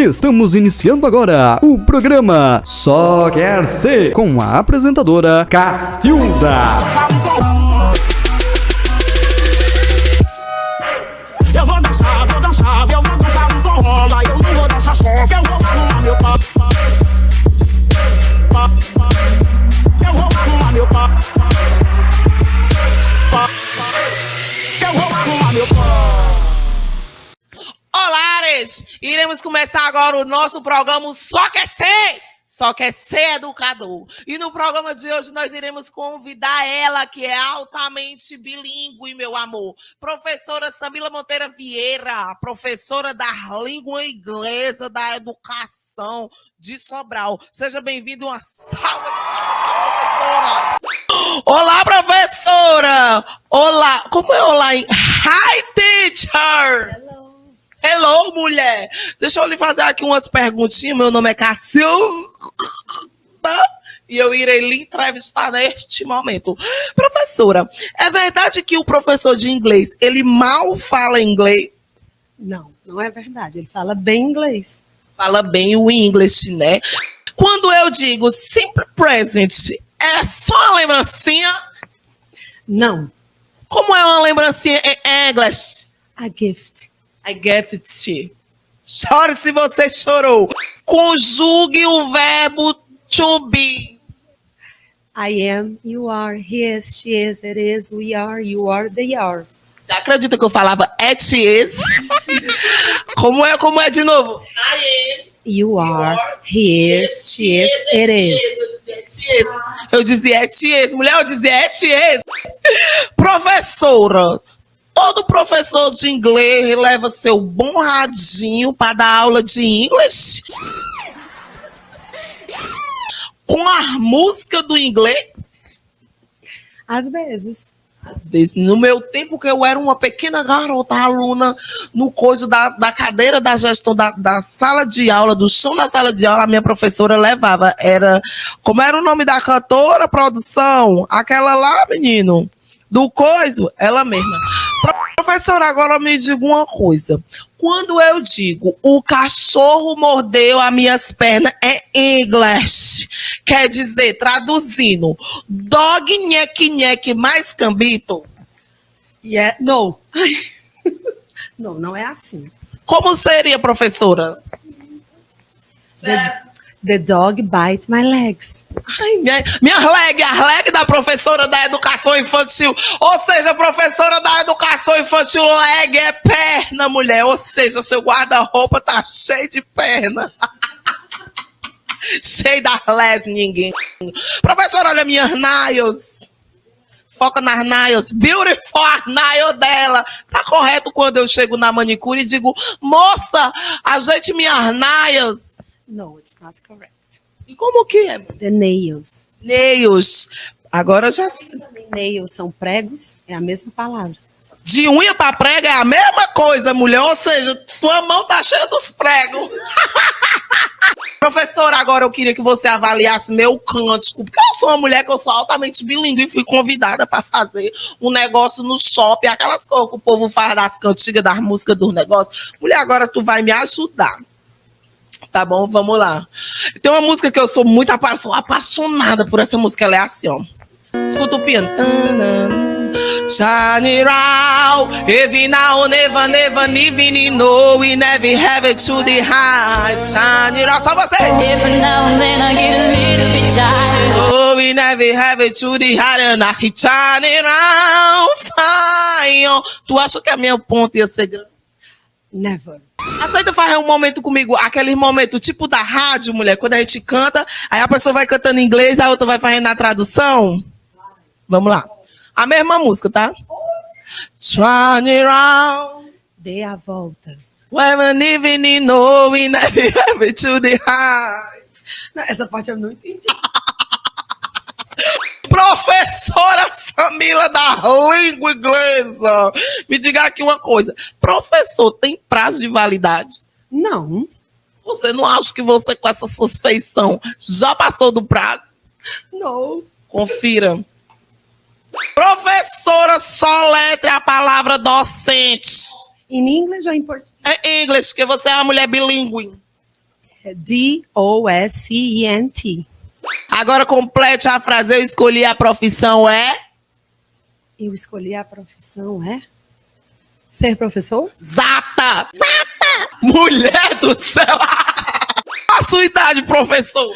Estamos iniciando agora o programa Só Quer Ser, com a apresentadora Castilda. Eu vou dançar, não vou rolar. Eu não vou dançar só, que eu vou fumar meu pá. Eu vou fumar meu pá. Eu vou fumar meu pá. Olá, iremos começar agora o nosso programa Só Quer Ser. Só quer ser educador. E no programa de hoje nós iremos convidar ela, que é altamente bilíngue, meu amor. Professora Samila Monteiro Vieira, professora da língua inglesa, da educação de Sobral. Seja bem-vindo, uma salva de palmas, professora. Olá, professora. Olá. Como é olá em... Hi, teacher. Hello, mulher. Deixa eu lhe fazer aqui umas perguntinhas. Meu nome é Cassilda e eu irei lhe entrevistar neste momento. Professora, é verdade que o professor de inglês, ele mal fala inglês? Não, não é verdade. Ele fala bem inglês. Fala bem o inglês, né? Quando eu digo simple present, é só uma lembrancinha? Não. Como é uma lembrancinha em inglês? A gift. I gave it to you. Chore se você chorou. Conjugue o verbo to be. I am, you are, he is, she is, it is, we are, you are, they are. Você acredita que eu falava it is? Como é de novo? I am. You are, he is, she is, it is. Eu dizia it is. Mulher, eu dizia it is. Professora, todo professor de inglês leva seu bom radinho para dar aula de inglês? Com a música do inglês? Às vezes. Às vezes. No meu tempo, que eu era uma pequena garota aluna, no coisa da cadeira da gestão da sala de aula, do chão da sala de aula, a minha professora levava. Como era o nome da cantora, produção? Aquela lá, menino. Do coiso, ela mesma. Professora, agora me diga uma coisa. Quando eu digo o cachorro mordeu as minhas pernas em inglês, quer dizer, traduzindo, dog nheque mais cambito? Yeah, no. Não é assim. Como seria, professora? The dog bite my legs. Ai, as legs da professora da educação infantil. Ou seja, professora da educação infantil, leg é perna, mulher. Ou seja, seu guarda-roupa tá cheio de perna. Cheio das legs, ninguém. Professora, olha minhas nails. Foca nas nails. Beautiful as nails dela. Tá correto quando eu chego na manicure e digo, moça, ajeite minhas nails. No, it's not correct. E como que é? The nails. Nails. Agora já sei. Nails são pregos, é a mesma palavra. De unha para prego é a mesma coisa, mulher. Ou seja, tua mão tá cheia dos pregos. Professora, agora eu queria que você avaliasse meu cântico, porque eu sou uma mulher que eu sou altamente bilíngue e fui convidada para fazer um negócio no shopping, aquelas coisas que o povo faz das cantigas, das músicas, dos negócios. Mulher, agora tu vai me ajudar. Tá bom, vamos lá. Tem uma música que eu sou muito apaixonada por essa música, ela é assim, ó. Escuta o piano. Shine around, every now, never, even know we never have it to the high. Shine around, só você. Every now and then I get a little bit tired. Oh, we never have it to the high. And I keep shining around, fine. Tu acha que a minha ponta ia ser grande? Never. Aceita fazer um momento comigo, aquele momento tipo da rádio, mulher, quando a gente canta, aí a pessoa vai cantando em inglês, a outra vai fazendo a tradução? Vamos lá. A mesma música, tá? Turn around. Dê a volta. When even know we never have to the high. Não, essa parte eu não entendi. Professora Samila da língua inglesa, me diga aqui uma coisa. Professor tem prazo de validade? Não. Você não acha que você, com essa sua feição, já passou do prazo? Não. Confira. Professora, soletre a palavra docente. Em inglês ou em português? Em inglês, porque você é uma mulher bilíngue. É DOSCENT. Agora complete a frase. Eu escolhi a profissão Eu escolhi a profissão, ser professor? Zata. Mulher do céu. A sua idade, professor.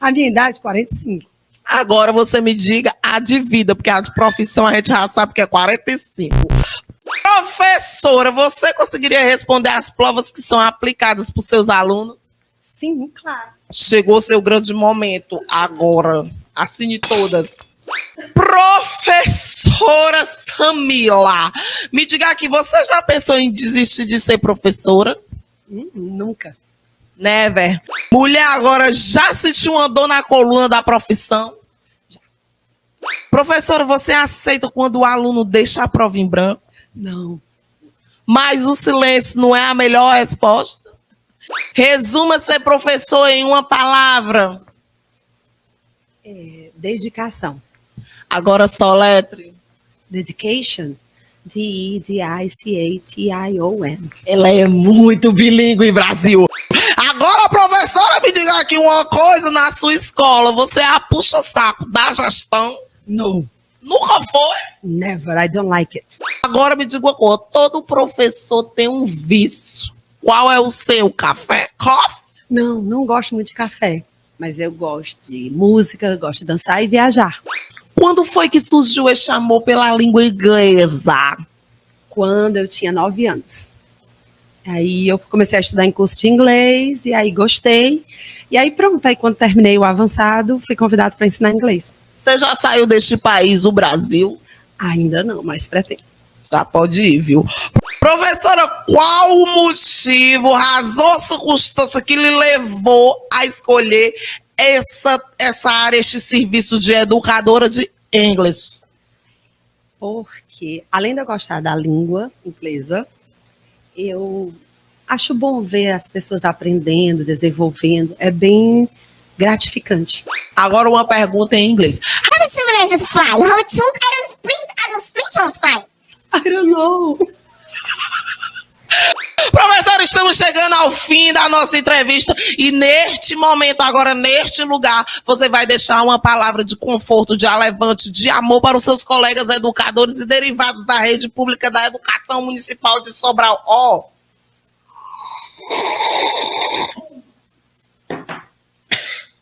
A minha idade, 45. Agora você me diga a de vida, porque a de profissão a gente já sabe que é 45. Professora, você conseguiria responder as provas que são aplicadas para os seus alunos? Sim, claro. Chegou seu grande momento agora. Assine todas. Professora Samila, me diga aqui, você já pensou em desistir de ser professora? Nunca. Never. Mulher, agora já sentiu uma dor na coluna da profissão? Já. Professora, você aceita quando o aluno deixa a prova em branco? Não. Mas o silêncio não é a melhor resposta? Resuma ser professor em uma palavra. Dedicação. Agora soletre. Dedication. DEDICATION. Ela é muito bilíngue, Brasil. Agora, professora, me diga aqui uma coisa na sua escola. Você é a puxa-saco da gestão? No. Nunca foi? Never. I don't like it. Agora me diga uma coisa. Todo professor tem um vício. Qual é o seu? Café? Coffee? Não gosto muito de café. Mas eu gosto de música, gosto de dançar e viajar. Quando foi que surgiu esse amor pela língua inglesa? Quando eu tinha 9 anos. Aí eu comecei a estudar em curso de inglês, e aí gostei. E aí pronto, aí quando terminei o avançado, fui convidado para ensinar inglês. Você já saiu deste país, o Brasil? Ainda não, mas pretendo. Já pode ir, viu? Professora, qual o motivo, razão, circunstância que lhe levou a escolher essa área, este serviço de educadora de inglês? Porque, além de eu gostar da língua inglesa, eu acho bom ver as pessoas aprendendo, desenvolvendo. É bem gratificante. Agora uma pergunta em inglês. How do civilizations fly? How do I don't spirituals fly? I don't know. Professora, estamos chegando ao fim da nossa entrevista e neste momento, agora neste lugar, você vai deixar uma palavra de conforto, de alevante, de amor para os seus colegas educadores e derivados da rede pública da educação municipal de Sobral.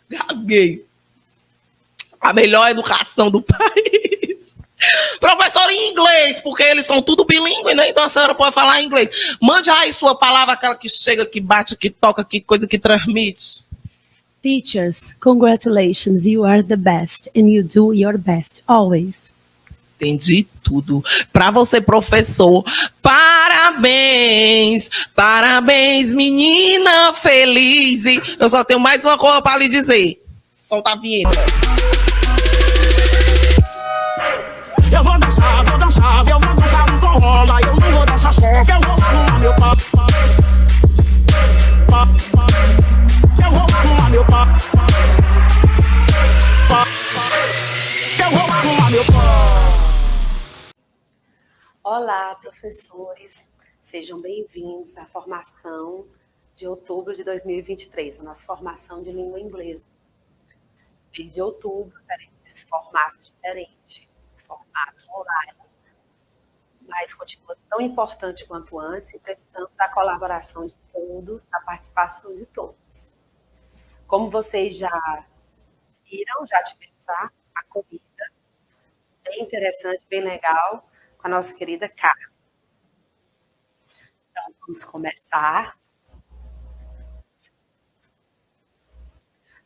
Gasguei. A melhor educação do país. Professor, em inglês, porque eles são tudo bilíngue, né? Então a senhora pode falar em inglês. Mande aí sua palavra, aquela que chega, que bate, que toca, que coisa que transmite. Teachers, congratulations, you are the best and you do your best, always. Entendi tudo. Para você, professor, parabéns, parabéns, menina feliz. E eu só tenho mais uma coisa para lhe dizer. Solta a vinheta. Eu vou dançar, um forró, eu não vou dançar só, eu vou arrumar meu pau. Eu vou arrumar meu pau. Eu vou arrumar meu pau. Olá, professores. Sejam bem-vindos à formação de outubro de 2023, a nossa formação de língua inglesa. Mês de outubro, teremos esse formato diferente. Formato online, mas continua tão importante quanto antes e precisamos da colaboração de todos, da participação de todos. Como vocês já viram, já tivemos a corrida, bem interessante, bem legal, com a nossa querida Cara. Então, vamos começar.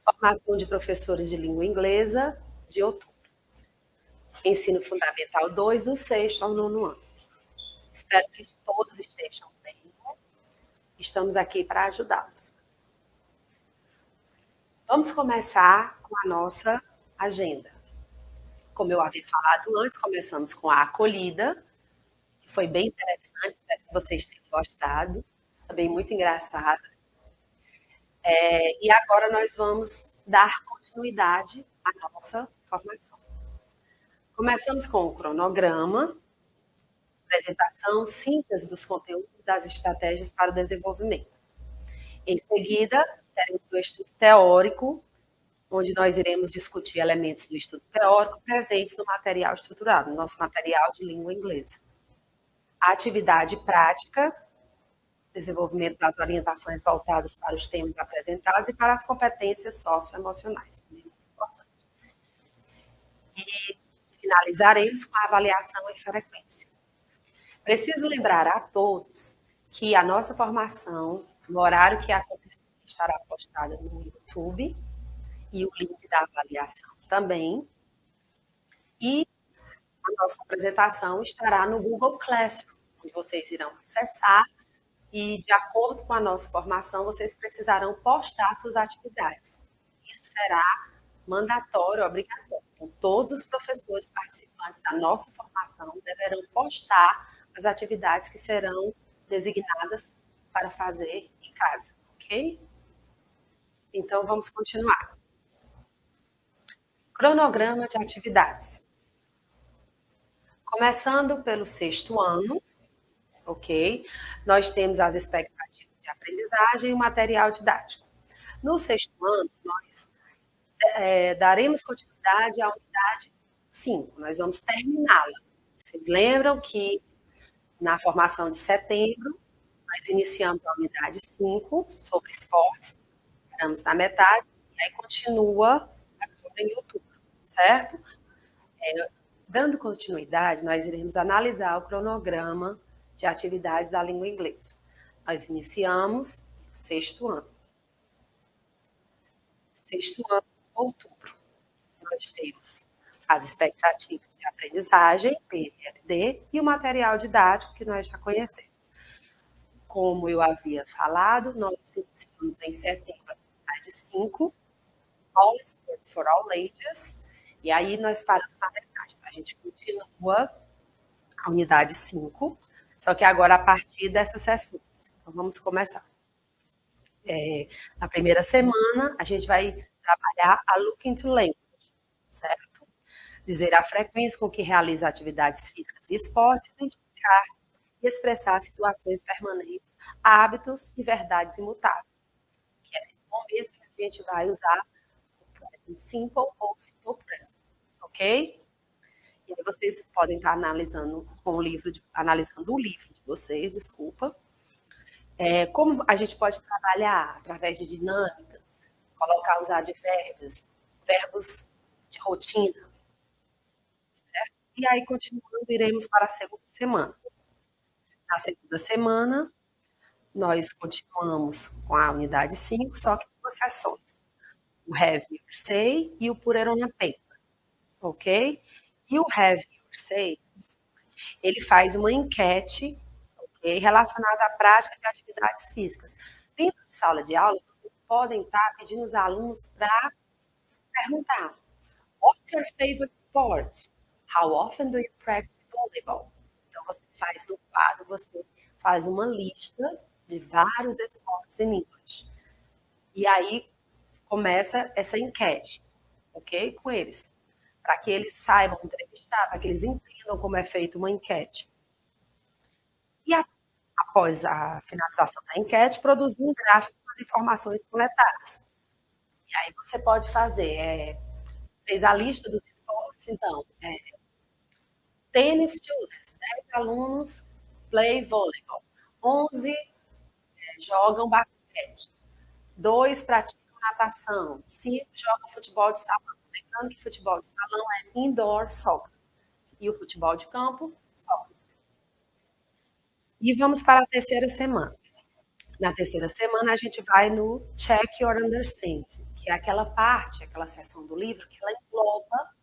Formação de professores de língua inglesa de outubro. Ensino Fundamental 2, do 6º ao 9º ano. Espero que todos estejam bem. Estamos aqui para ajudá-los. Vamos começar com a nossa agenda. Como eu havia falado antes, começamos com a acolhida, que foi bem interessante, espero que vocês tenham gostado. Também muito engraçada. E agora nós vamos dar continuidade à nossa formação. Começamos com o cronograma, apresentação, síntese dos conteúdos das estratégias para o desenvolvimento. Em seguida, teremos o estudo teórico, onde nós iremos discutir elementos do estudo teórico presentes no material estruturado, no nosso material de língua inglesa. A atividade prática, desenvolvimento das orientações voltadas para os temas apresentados e para as competências socioemocionais. E finalizaremos com a avaliação e frequência. Preciso lembrar a todos que a nossa formação, no horário que acontecer, estará postada no YouTube e o link da avaliação também. E a nossa apresentação estará no Google Classroom, onde vocês irão acessar e, de acordo com a nossa formação, vocês precisarão postar suas atividades. Isso será mandatório, obrigatório. Então, todos os professores participantes da nossa formação deverão postar as atividades que serão designadas para fazer em casa, ok? Então, vamos continuar. Cronograma de atividades. Começando pelo 6º ano, ok? Nós temos as expectativas de aprendizagem e o material didático. No 6º ano, nós daremos continuidade à unidade 5. Nós vamos terminá-la. Vocês lembram que na formação de setembro, nós iniciamos a unidade 5 sobre esportes, estamos na metade, e aí continua agora em outubro, certo? Dando continuidade, nós iremos analisar o cronograma de atividades da língua inglesa. Nós iniciamos o 6º ano. 6º ano, outubro. Nós temos as expectativas de aprendizagem, PLD, e o material didático que nós já conhecemos. Como eu havia falado, nós iniciamos em setembro a unidade 5, All Sports for All Ages, e aí nós paramos na metade. A gente continua a unidade 5, só que agora a partir dessas sessões. Então vamos começar. Na primeira semana, a gente vai trabalhar a Look into Language, certo? Dizer a frequência com que realiza atividades físicas e esportes, identificar e expressar situações permanentes, hábitos e verdades imutáveis. Que é nesse momento que a gente vai usar o present simple ou simple present, ok? E aí vocês podem estar analisando o livro de vocês, desculpa. Como a gente pode trabalhar através de dinâmicas, colocar os advérbios, verbos de rotina. Certo? E aí, continuando, iremos para a segunda semana. Na segunda semana, nós continuamos com a unidade 5, só que 2 sessões. O Have Your Say e o Put It on a Paper. Ok? E o Have Your Say, ele faz uma enquete, okay, relacionada à prática de atividades físicas. Dentro de sala de aula, vocês podem estar pedindo os alunos para perguntar: What's your favorite sport? How often do you practice volleyball? Então, você faz no quadro, você faz uma lista de vários esportes em inglês. E aí, começa essa enquete, ok? Com eles. Para que eles saibam entrevistar, para que eles entendam como é feita uma enquete. E após a finalização da enquete, produzir um gráfico com as informações coletadas. E aí você pode fazer, fez a lista dos esportes, então, tênis students, 10 alunos play volleyball, 11 jogam basquete, 2 praticam natação, 5 jogam futebol de salão. Lembrando que futebol de salão é indoor soccer e o futebol de campo, soccer. E vamos para a terceira semana. Na terceira semana, a gente vai no Check Your Understanding, que é aquela parte, aquela seção do livro que ela engloba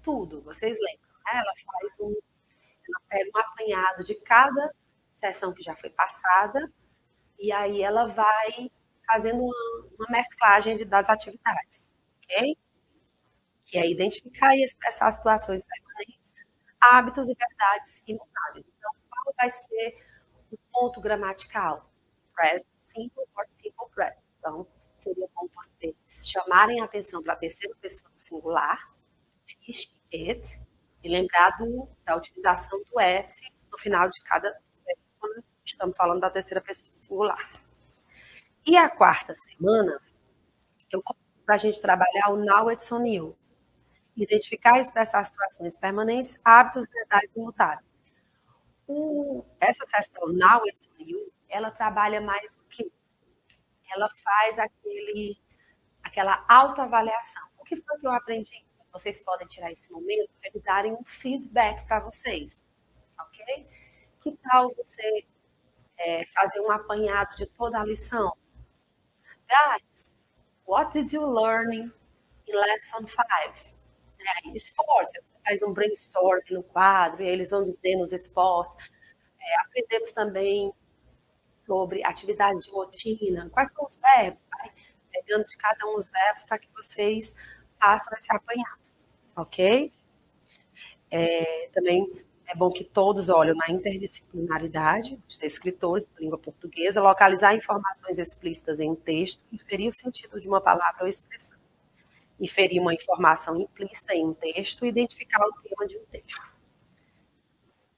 tudo. Vocês lembram, né? Ela pega um apanhado de cada sessão que já foi passada e aí ela vai fazendo uma mesclagem das atividades, ok? Que é identificar e expressar situações permanentes, hábitos e verdades imutáveis. Então, qual vai ser o ponto gramatical? Present simple or simple present. Então, seria bom vocês chamarem a atenção para a terceira pessoa do singular, fish, it, e lembrar da utilização do S no final de cada quando estamos falando da terceira pessoa do singular. E a quarta semana, eu coloco para a gente trabalhar o Now It's On You. Identificar e expressar situações permanentes, hábitos, verdades imutáveis. Essa sessão Now It's On You, ela trabalha mais o quê? Ela faz aquela autoavaliação. O que foi que eu aprendi? Vocês podem tirar esse momento para eles darem um feedback para vocês, ok? Que tal você fazer um apanhado de toda a lição? Guys, what did you learn in lesson 5? Esportes, você faz um brainstorm no quadro, e eles vão dizendo os esportes. Aprendemos também sobre atividades de rotina, quais são os verbos, vai pegando de cada um os verbos para que vocês façam esse apanhado, ok? Também é bom que todos olhem na interdisciplinaridade dos escritores da língua portuguesa, localizar informações explícitas em um texto, inferir o sentido de uma palavra ou expressão, inferir uma informação implícita em um texto e identificar o tema de um texto.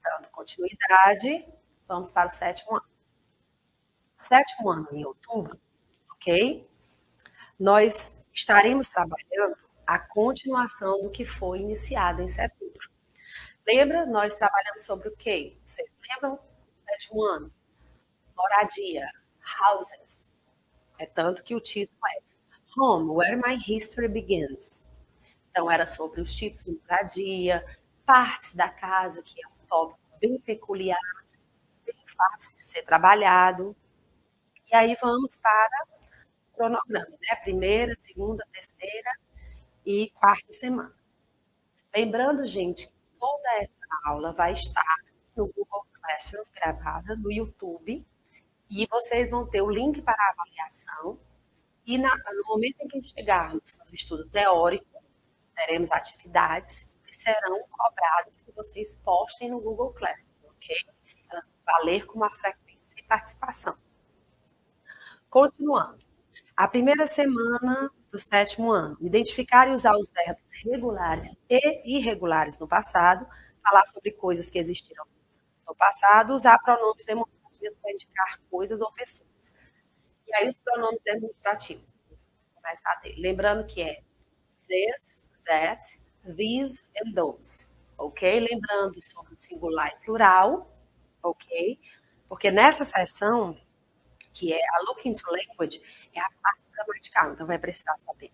Dando continuidade, vamos para o 7º ano. 7º ano, em outubro, ok? Nós estaremos trabalhando a continuação do que foi iniciado em setembro. Lembra? Nós trabalhamos sobre o quê? Vocês lembram? 7º ano. Moradia, houses. É tanto que o título é Home, Where My History Begins. Então, era sobre os tipos de moradia, partes da casa, que é um tópico bem peculiar, bem fácil de ser trabalhado. E aí vamos para o cronograma, né? 1ª, 2ª, 3ª e 4ª semana. Lembrando, gente, que toda essa aula vai estar no Google Classroom, gravada no YouTube, e vocês vão ter o link para a avaliação. E no momento em que chegarmos no estudo teórico, teremos atividades que serão cobradas que vocês postem no Google Classroom, ok? Elas vão valer com uma frequência e participação. Continuando. A 1ª semana do 7º ano. Identificar e usar os verbos regulares e irregulares no passado. Falar sobre coisas que existiram no passado. Usar pronomes demonstrativos para indicar coisas ou pessoas. E aí os pronomes demonstrativos. Vou começar dele. Lembrando que é this, that, these and those. Ok? Lembrando sobre singular e plural. Ok? Porque nessa seção, que é a Look into Language, é a parte gramatical. Então vai precisar saber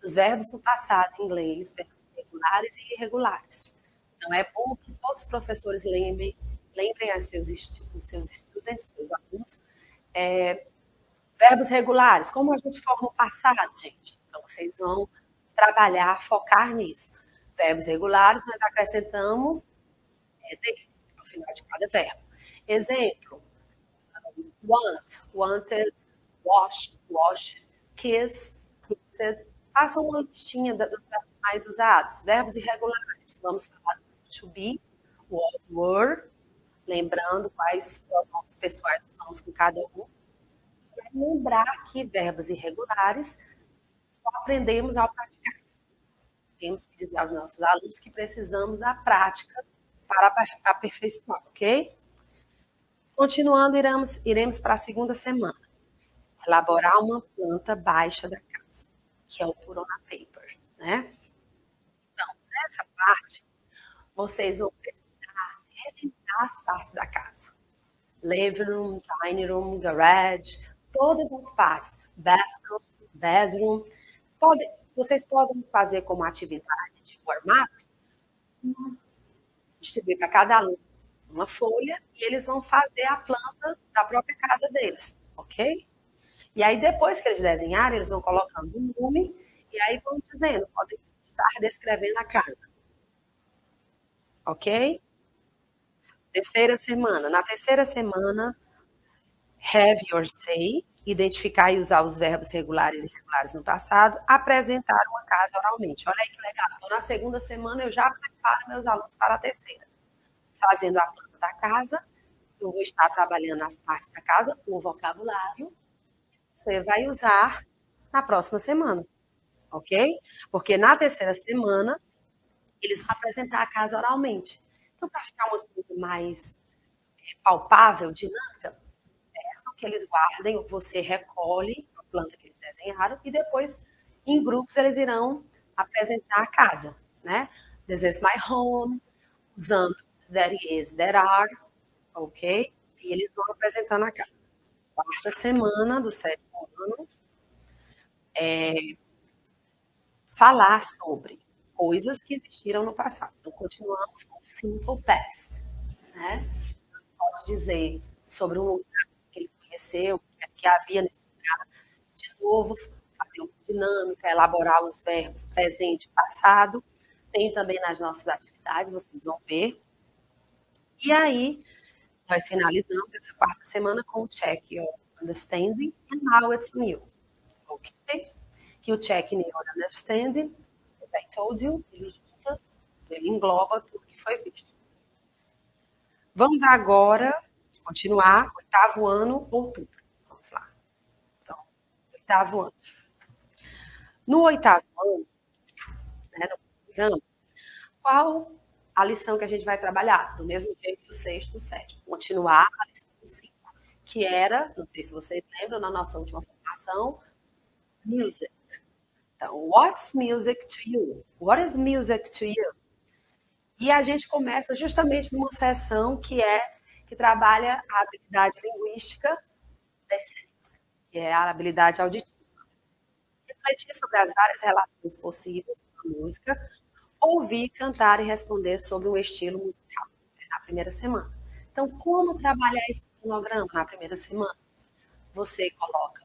os verbos no passado em inglês, verbos regulares e irregulares. Então é bom que todos os professores lembrem aos seus estudantes, seus alunos, verbos regulares, como a gente forma o passado, gente. Então, vocês vão trabalhar, focar nisso. Verbos regulares, nós acrescentamos ED ao final de cada verbo. Exemplo, want, wanted, wash, washed, kiss, kissed. Façam uma listinha dos verbos mais usados. Verbos irregulares. Vamos falar do to be, was, were, lembrando quais pronomes pessoais usamos com cada um. Lembrar que verbos irregulares só aprendemos ao praticar. Temos que dizer aos nossos alunos que precisamos da prática para aperfeiçoar, ok? Continuando, iremos para a 2ª semana. Elaborar uma planta baixa da casa, que é o Put on a Paper, né? Então, nessa parte, vocês vão precisar relembrar as partes da casa. Living room, dining room, garage, todas as partes, bathroom, bedroom. Vocês podem fazer como atividade de warm-up, distribuir para cada aluno uma folha e eles vão fazer a planta da própria casa deles, ok? E aí depois que eles desenharem, eles vão colocando um nome e aí vão dizendo, podem estar descrevendo a casa, ok? 3ª semana. Na 3ª semana, have your say, identificar e usar os verbos regulares e irregulares no passado, apresentar uma casa oralmente. Olha aí que legal. Então, na 2ª semana, eu já preparo meus alunos para a 3ª. Fazendo a planta da casa, eu vou estar trabalhando as partes da casa, o vocabulário, você vai usar na próxima semana, ok? Porque na 3ª semana, eles vão apresentar a casa oralmente. Então, para ficar uma coisa mais palpável, dinâmica, peçam que eles guardem, você recolhe a planta que eles desenharam e depois, em grupos, eles irão apresentar a casa, né? This is my home, usando there is, there are, ok? E eles vão apresentando a casa. Quarta semana do 7º ano, falar sobre coisas que existiram no passado. Então, continuamos com o simple past, né? Pode dizer sobre um lugar que ele conheceu, que havia nesse lugar. De novo, fazer uma dinâmica, elaborar os verbos presente e passado. Tem também nas nossas atividades, vocês vão ver. E aí, nós finalizamos essa quarta semana com o check your understanding and now it's new. Ok? Que o check in your understanding, as I told you, ele engloba tudo que foi visto. Vamos agora continuar, 8º ano, outubro. Vamos lá. Então, 8º ano. No 8º ano, né, no programa, qual a lição que a gente vai trabalhar? Do mesmo jeito que o 6º e o 7º. Continuar a lição 5, que era, não sei se vocês lembram, na nossa última formação, music. Então, what's music to you? What is music to you? E a gente começa justamente numa sessão que trabalha a habilidade linguística, que é a habilidade auditiva. Refletir sobre as várias relações possíveis com a música, ouvir, cantar e responder sobre um estilo musical, na primeira semana. Então, como trabalhar esse cronograma na primeira semana? Você coloca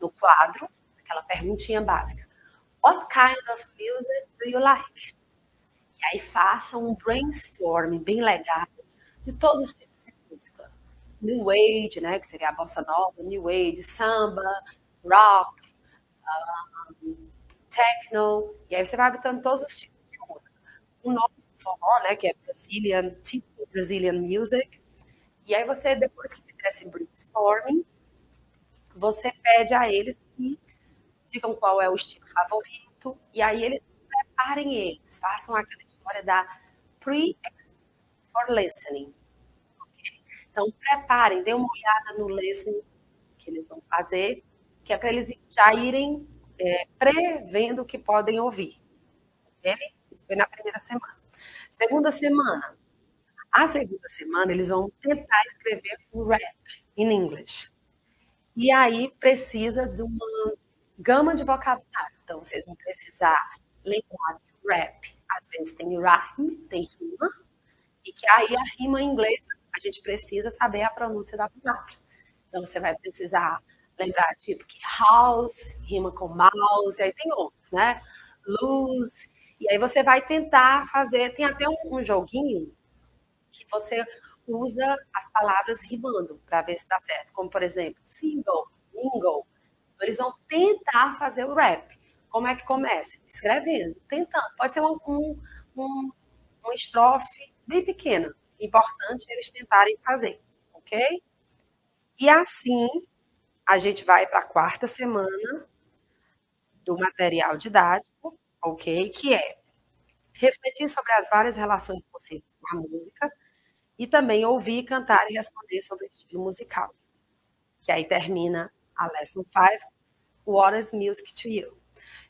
no quadro aquela perguntinha básica. What kind of music do you like? E aí faça um brainstorming bem legal de todos os tipos de música. New Age, né, que seria a bossa nova, New Age, samba, rock, techno. E aí você vai habitando todos os tipos de música. O nosso forró, né, que é Brazilian music. E aí você, depois que fizer esse brainstorming, você pede a eles que digam qual é o estilo favorito, e aí eles preparem eles, façam aquela história da for listening. Okay? Então, preparem, dêem uma olhada no listening que eles vão fazer, que é para eles já irem prevendo o que podem ouvir. Okay? Isso foi na primeira semana. Segunda semana. A segunda semana, eles vão tentar escrever um rap em inglês. E aí precisa de uma gama de vocabulário. Então, vocês vão precisar lembrar que o rap, às vezes, tem rhyme, tem rima, e que aí a rima em inglês, a gente precisa saber a pronúncia da palavra. Então, você vai precisar lembrar, tipo, que house rima com mouse, e aí tem outros, né? Lose. E aí você vai tentar fazer, tem até um joguinho que você usa as palavras rimando para ver se dá certo. Como, por exemplo, single, mingle. Eles vão tentar fazer o rap. Como é que começa? Escrevendo, tentando. Pode ser uma estrofe bem pequena. Importante eles tentarem fazer, ok? E assim, a gente vai para a quarta semana do material didático, ok? Que é refletir sobre as várias relações possíveis com a música e também ouvir, cantar e responder sobre o estilo musical. Que aí termina a Lesson 5, What is music to you?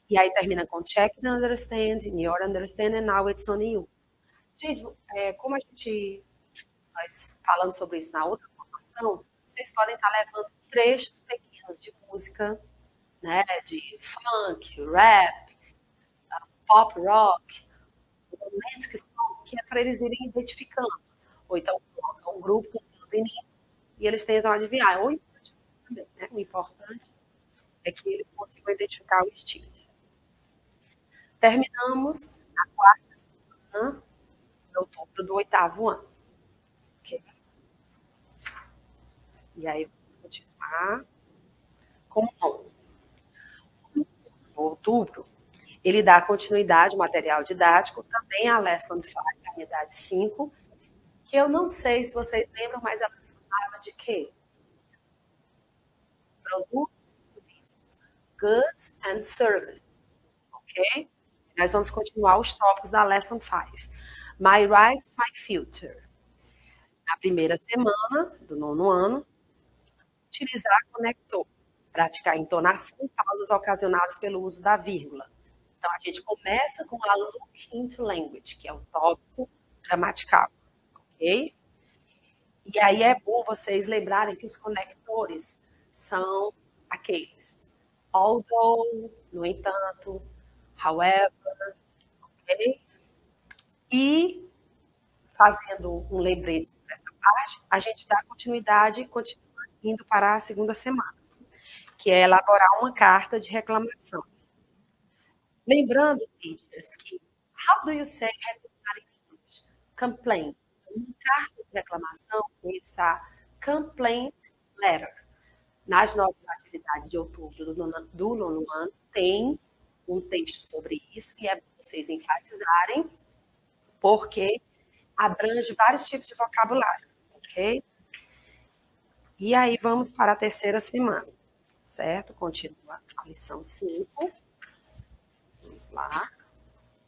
E aí termina com Check the understanding, your understanding, now it's on you. Gente, como nós falamos sobre isso na outra formação, vocês podem estar levando trechos pequenos de música, né, de funk, rap, pop rock, romantic song, que é para eles irem identificando. Ou então um grupo cantando e eles tentam adivinhar. Ou também, né? O importante é que eles consigam identificar o estilo. Terminamos a quarta semana de outubro do 8º ano. Okay? E aí vamos continuar com o outubro. Ele dá continuidade ao material didático, também a Lesson 5, a unidade 5, que eu não sei se vocês lembram, mas ela falava de quê? Produtos e serviços. Goods and services. Ok? Nós vamos continuar os tópicos da Lesson 5. My rights, my future. Na primeira semana do 9º ano, Utilizar conector. Praticar entonação e pausas ocasionadas pelo uso da vírgula. Então, a gente começa com a look into language, que é o tópico gramatical, ok? E aí é bom vocês lembrarem que os conectores são aqueles although, no entanto, however, ok? E, fazendo um lembrete sobre essa parte, a gente dá continuidade e continua indo para a segunda semana, que é elaborar uma carta de reclamação. Lembrando, teachers, que how do you say reclamar in English? Complaint. Uma carta de reclamação, it's a complaint letter. Nas nossas atividades de outubro do nono ano, tem um texto sobre isso, e é bom vocês enfatizarem, porque abrange vários tipos de vocabulário, ok? E aí vamos para a terceira semana, certo? Continua a lição 5. Vamos lá.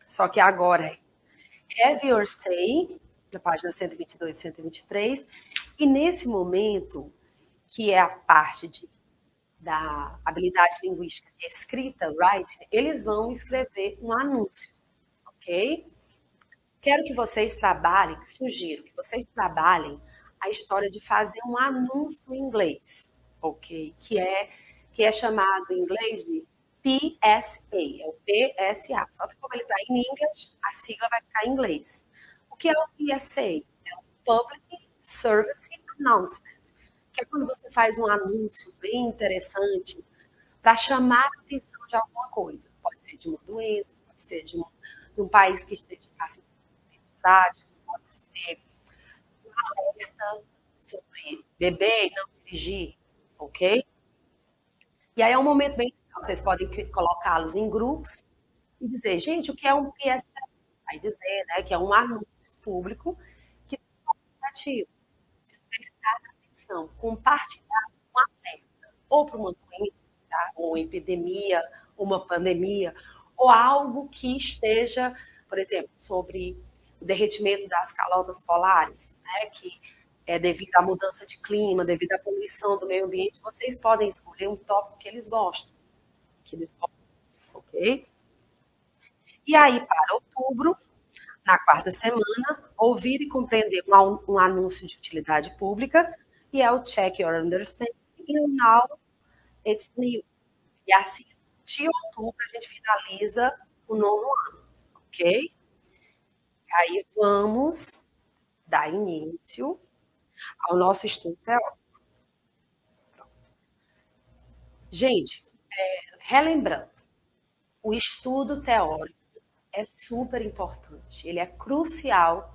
Só que agora é have your say, na página 122 e 123, e nesse momento, que é a parte da habilidade linguística de escrita, writing, eles vão escrever um anúncio, ok? Quero que vocês trabalhem, sugiro que vocês trabalhem a história de fazer um anúncio em inglês, ok? Que é chamado em inglês de PSA, é o PSA. Só que como ele está em inglês, a sigla vai ficar em inglês. O que é o PSA? É o Public Service Announcement, que é quando você faz um anúncio bem interessante para chamar a atenção de alguma coisa. Pode ser de uma doença, pode ser de um país que esteja passando por dificuldade, pode ser um alerta sobre beber e não dirigir, ok? E aí é um momento bem legal. Vocês podem colocá-los em grupos e dizer, gente, o que é um PSA? Aí dizer, né, que é um anúncio público que tem um objetivo de despertar a atenção, compartilhar um alerta, ou para uma doença, tá? Ou uma epidemia, uma pandemia, ou algo que esteja, por exemplo, sobre o derretimento das calotas polares, né, que é devido à mudança de clima, devido à poluição do meio ambiente. Vocês podem escolher um tópico que eles gostam, ok? E aí, para outubro, na quarta semana, ouvir e compreender um anúncio de utilidade pública, e é o Check Your Understanding, e Now It's New. E assim, de outubro, a gente finaliza o nono ano, ok? E aí, vamos dar início ao nosso estudo teórico. Gente, relembrando, o estudo teórico é super importante, ele é crucial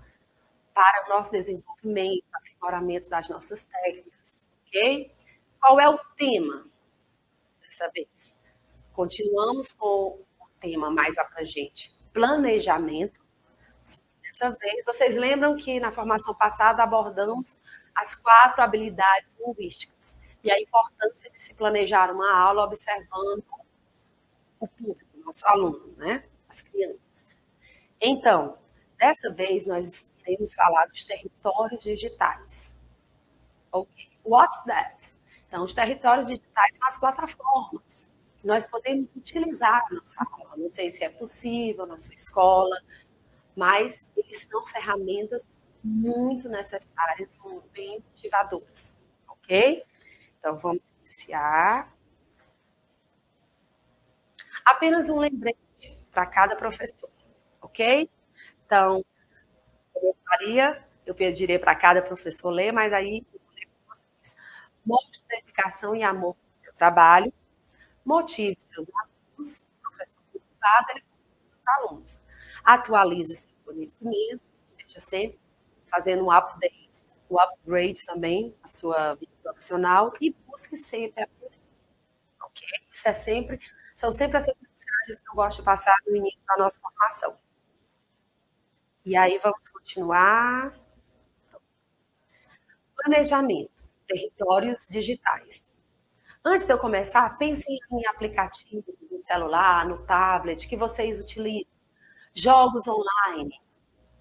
para o nosso desenvolvimento, aprimoramento das nossas técnicas, ok? Qual é o tema dessa vez? Continuamos com o tema mais abrangente, planejamento. Dessa vez, vocês lembram que na formação passada abordamos as 4 habilidades linguísticas e a importância de se planejar uma aula observando o público, o nosso aluno, né? As crianças. Então, dessa vez, nós iremos falar dos territórios digitais. Ok. What's that? Então, os territórios digitais são as plataformas que nós podemos utilizar na nossa aula. Não sei se é possível na sua escola, mas eles são ferramentas muito necessárias e muito bem motivadoras, ok? Então, vamos iniciar. Apenas um lembrete para cada professor, ok? Então, como eu faria, eu pediria para cada professor ler, mas aí eu vou ler com vocês. Mostre dedicação e amor no seu trabalho, motive seus alunos, o professor preocupado, ele com os alunos. Atualize seu conhecimento, esteja sempre fazendo um update, um upgrade também a sua vida profissional e busque sempre aprender, ok? Isso são sempre essas mensagens que eu gosto de passar no início da nossa formação. E aí vamos continuar. Planejamento, territórios digitais. Antes de eu começar, pensem em aplicativos no celular, no tablet, que vocês utilizam. Jogos online,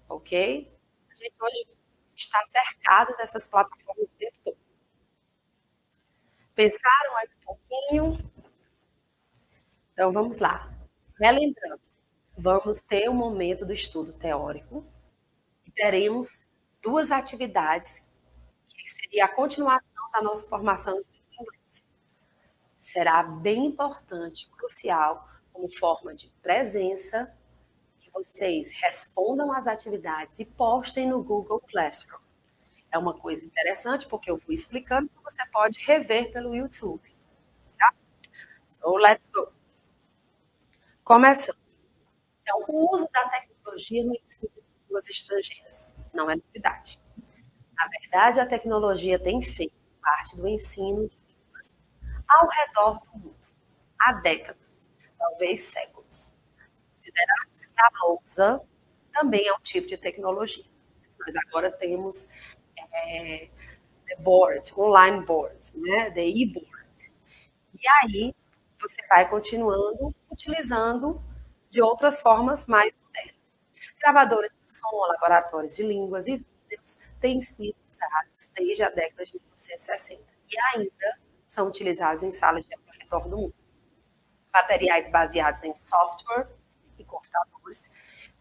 ok? A gente hoje está cercado dessas plataformas o tempo todo. Pensaram aí um pouquinho? Então, vamos lá. Relembrando, vamos ter um momento do estudo teórico e teremos duas atividades que seria a continuação da nossa formação de inglês. Será bem importante, crucial, como forma de presença, que vocês respondam às atividades e postem no Google Classroom. É uma coisa interessante, porque eu vou explicando que você pode rever pelo YouTube. Tá? So, let's go. Começando. Então, o uso da tecnologia no ensino de línguas estrangeiras não é novidade. Na verdade, a tecnologia tem feito parte do ensino de línguas ao redor do mundo, há décadas, talvez séculos. Consideramos que a lousa também é um tipo de tecnologia. Nós agora temos the board, online boards, né? The e-board. E aí, você vai continuando utilizando de outras formas mais modernas. Gravadores de som, laboratórios de línguas e vídeos têm sido usados desde a década de 1960 e ainda são utilizados em salas de aula ao redor do mundo. Materiais baseados em software e computadores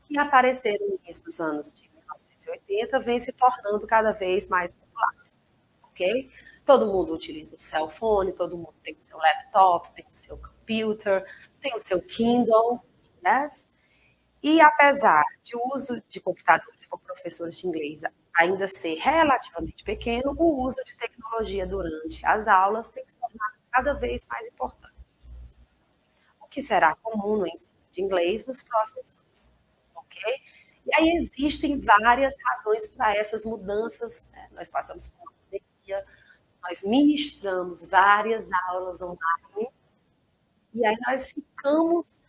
que apareceram no início dos anos de 1980 vêm se tornando cada vez mais populares, ok? Todo mundo utiliza o cell phone, todo mundo tem o seu laptop, tem o seu computer, tem o seu Kindle, yes? E apesar de o uso de computadores por professores de inglês ainda ser relativamente pequeno, o uso de tecnologia durante as aulas tem se tornado cada vez mais importante, o que será comum no ensino de inglês nos próximos anos, ok? E aí existem várias razões para essas mudanças, né? Nós passamos por uma pandemia, nós ministramos várias aulas online, e aí nós ficamos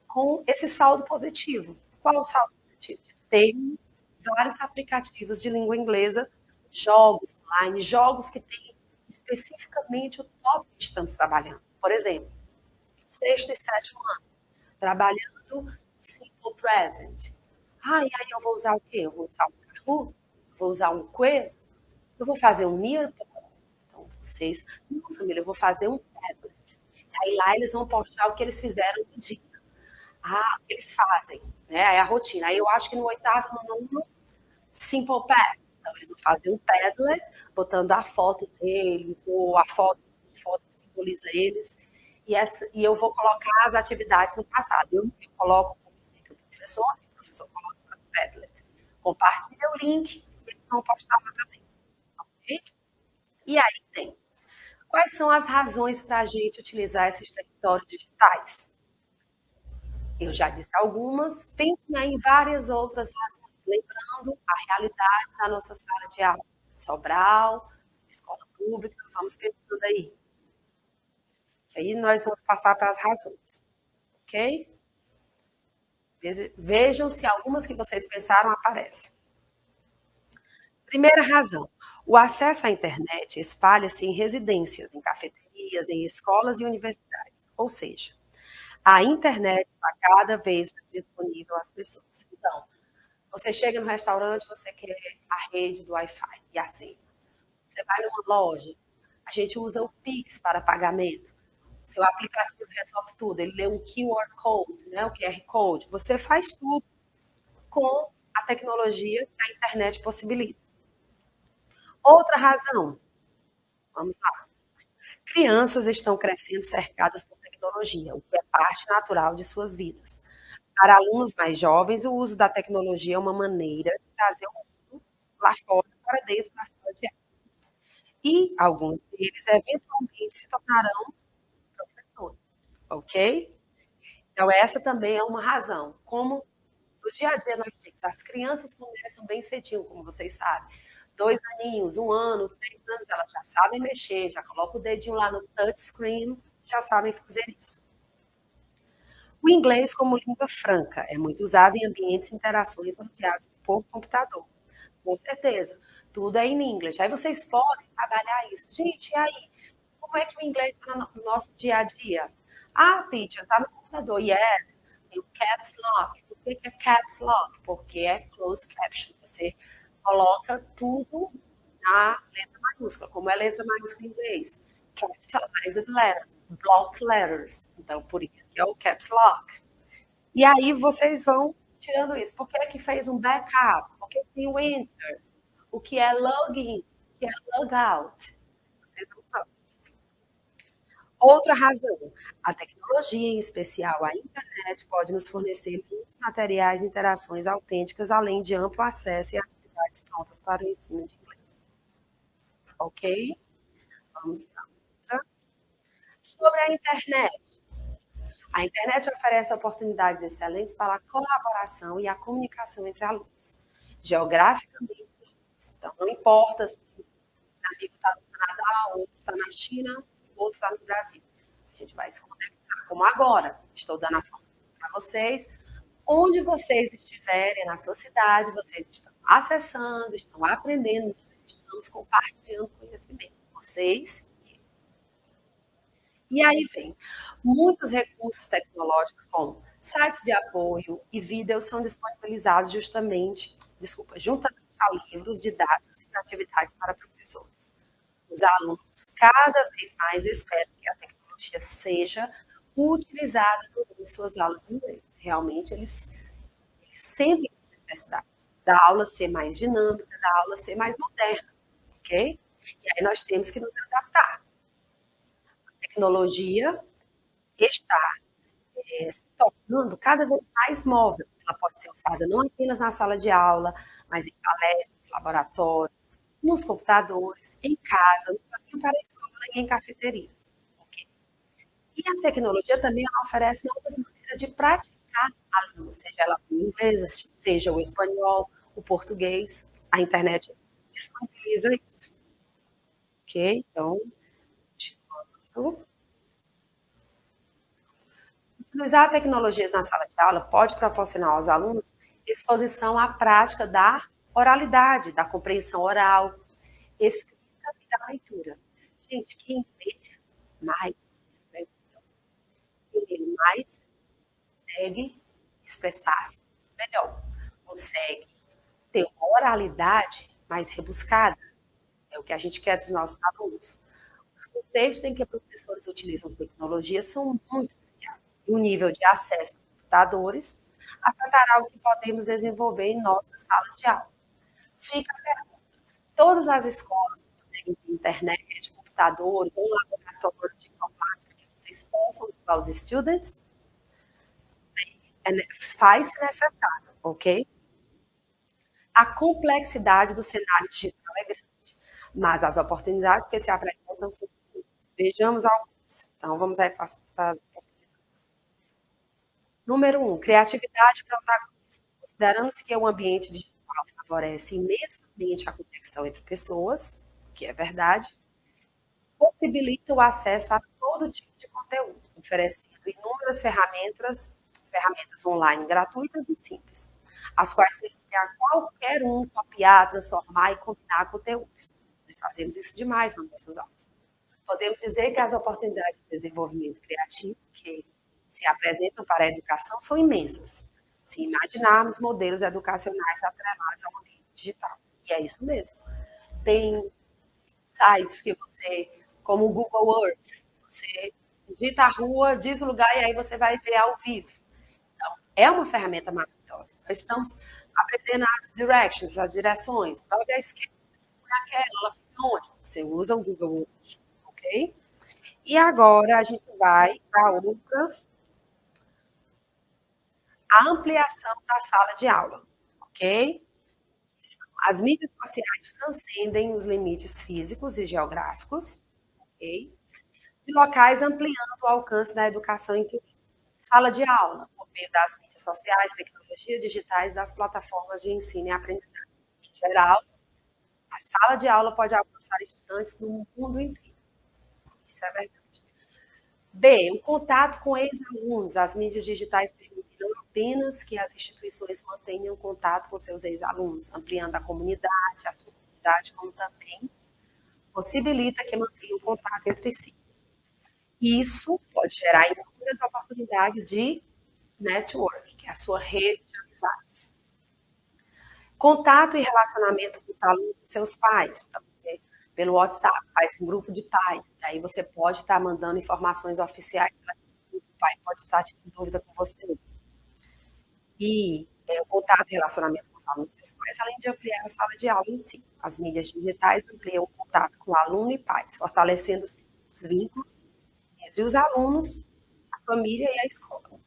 com esse saldo positivo. Qual o saldo positivo? Temos vários aplicativos de língua inglesa, jogos online, jogos que têm especificamente o tópico que estamos trabalhando. Por exemplo, 6º e 7º ano, trabalhando Simple Present. E aí eu vou usar o quê? Eu vou usar um Kahoot? Vou usar um Quiz? Eu vou fazer um Nearpod? Então, vocês... Nossa, Mila, eu vou fazer um Padlet. Aí lá eles vão postar o que eles fizeram no dia. O que eles fazem, né? Aí a rotina. Aí eu acho que no 8º, no 9º, Simple Past. Então, eles vão fazer um Padlet, botando a foto deles, ou a foto que simboliza eles. E eu vou colocar as atividades no passado. Eu coloco como sempre o professor coloca no Padlet. Compartilha o link e eles vão postar lá também. Ok? E aí tem. Quais são as razões para a gente utilizar esses territórios digitais? Eu já disse algumas, pensem aí em várias outras razões, lembrando a realidade da nossa sala de aula. Sobral, escola pública, vamos pensando aí. Que aí nós vamos passar para as razões, ok? Vejam se algumas que vocês pensaram aparecem. Primeira razão, o acesso à internet espalha-se em residências, em cafeterias, em escolas e universidades. Ou seja, a internet está cada vez mais disponível às pessoas. Então, você chega no restaurante, você quer a rede do Wi-Fi e a senha. Você vai numa loja, a gente usa o Pix para pagamento. Seu aplicativo resolve tudo, ele lê um QR Code, né, o QR Code. Você faz tudo com a tecnologia que a internet possibilita. Outra razão, vamos lá. Crianças estão crescendo cercadas por tecnologia, o que é parte natural de suas vidas. Para alunos mais jovens, o uso da tecnologia é uma maneira de trazer o mundo lá fora para dentro da sala de aula. E alguns deles, eventualmente, se tornarão professores, ok? Então, essa também é uma razão. Como no dia a dia nós temos, as crianças começam bem cedinho, como vocês sabem. 2 aninhos, 1 ano, 3 anos, elas já sabem mexer, já colocam o dedinho lá no touchscreen, já sabem fazer isso. O inglês como língua franca é muito usado em ambientes e interações rodeados por computador. Com certeza, tudo é em inglês. Aí vocês podem trabalhar isso. Gente, e aí? Como é que o inglês está no nosso dia a dia? Teacher, está no computador. Yes, tem o caps lock. Por que é caps lock? Porque é closed caption. Você coloca tudo na letra maiúscula, como é letra maiúscula em inglês. capitalized letters, block letters. Então, por isso que é o caps lock. E aí vocês vão tirando isso. Por que é que fez um backup? Por que tem o enter? O que é login? O que é logout? Vocês vão usar. Outra razão, a tecnologia, em especial a internet, pode nos fornecer muitos materiais e interações autênticas, além de amplo acesso e atividades prontas para o ensino de inglês. Ok? Vamos para outra. Sobre a internet. A internet oferece oportunidades excelentes para a colaboração e a comunicação entre alunos. Geograficamente, então, não importa se o amigo está no Canadá, outro está na China, o outro está no Brasil. A gente vai se conectar, como agora. Estou dando a informação para vocês. Onde vocês estiverem na sua cidade, vocês estão acessando, estão aprendendo, estamos compartilhando conhecimento. Vocês. E aí vem muitos recursos tecnológicos, como sites de apoio e vídeos, são disponibilizados juntamente a livros didáticos e atividades para professores. Os alunos cada vez mais esperam que a tecnologia seja utilizada durante suas aulas de inglês. Realmente, eles sentem essa necessidade da aula ser mais dinâmica, da aula ser mais moderna, ok? E aí nós temos que nos adaptar. A tecnologia está se tornando cada vez mais móvel. Ela pode ser usada não apenas na sala de aula, mas em palestras, laboratórios, nos computadores, em casa, no caminho para a escola e em cafeterias. Okay? E a tecnologia também oferece novas maneiras de praticar a língua, seja ela em inglês, seja o espanhol, o português. A internet disponibiliza isso. Ok? Então, utilizar tecnologias na sala de aula pode proporcionar aos alunos exposição à prática da oralidade, da compreensão oral, escrita e da leitura. Gente, quem lê mais, escreve, quem lê mais, consegue expressar-se melhor, consegue ter uma oralidade mais rebuscada. É o que a gente quer dos nossos alunos. Os contextos em que professores utilizam tecnologia são muito variados. E o nível de acesso a computadores afetará o que podemos desenvolver em nossas salas de aula. Fica a pergunta: todas as escolas têm internet, computador, um laboratório de informática que vocês possam levar aos estudantes? Faz-se necessário, ok? A complexidade do cenário digital é grande, mas as oportunidades que se apresentam são muitas. Vejamos algumas. Então, vamos aí para as oportunidades. Número 1, criatividade e protagonismo. Considerando-se que o ambiente digital favorece imensamente a conexão entre pessoas, o que é verdade, possibilita o acesso a todo tipo de conteúdo, oferecendo inúmeras ferramentas online gratuitas e simples, as quais permitem a qualquer um copiar, transformar e combinar conteúdos. Nós fazemos isso demais nas nossas aulas. Podemos dizer que as oportunidades de desenvolvimento criativo que se apresentam para a educação são imensas, se imaginarmos modelos educacionais atrelados ao ambiente digital. E é isso mesmo. Tem sites que você, como o Google Earth, você digita a rua, diz o lugar e aí você vai ver ao vivo. Então, é uma ferramenta maravilhosa. Nós estamos aprendendo as directions, as direções. Sobe à esquerda, naquela, ela fica onde? Você usa o Google Earth, ok? E agora a gente vai para outra. A ampliação da sala de aula, ok? As mídias sociais transcendem os limites físicos e geográficos, ok? De locais ampliando o alcance da educação inclusiva. Sala de aula, por meio das mídias sociais, tecnologias digitais, das plataformas de ensino e aprendizagem. Em geral, a sala de aula pode alcançar estudantes no mundo inteiro. Isso é verdade. B, o contato com ex-alunos. As mídias digitais permitem não apenas que as instituições mantenham contato com seus ex-alunos, ampliando a comunidade, a sua comunidade, como também possibilita que mantenham contato entre si. Isso pode gerar inúmeras oportunidades de network, que é a sua rede de amizades. Contato e relacionamento com os alunos e seus pais. Então, você pelo WhatsApp, faz um grupo de pais. Aí você pode estar mandando informações oficiais para o pai, pode estar tirando dúvida com você. E o contato e relacionamento com os alunos pessoais, além de ampliar a sala de aula em si. As mídias digitais ampliam o contato com o aluno e pais, fortalecendo os vínculos entre os alunos, a família e a escola.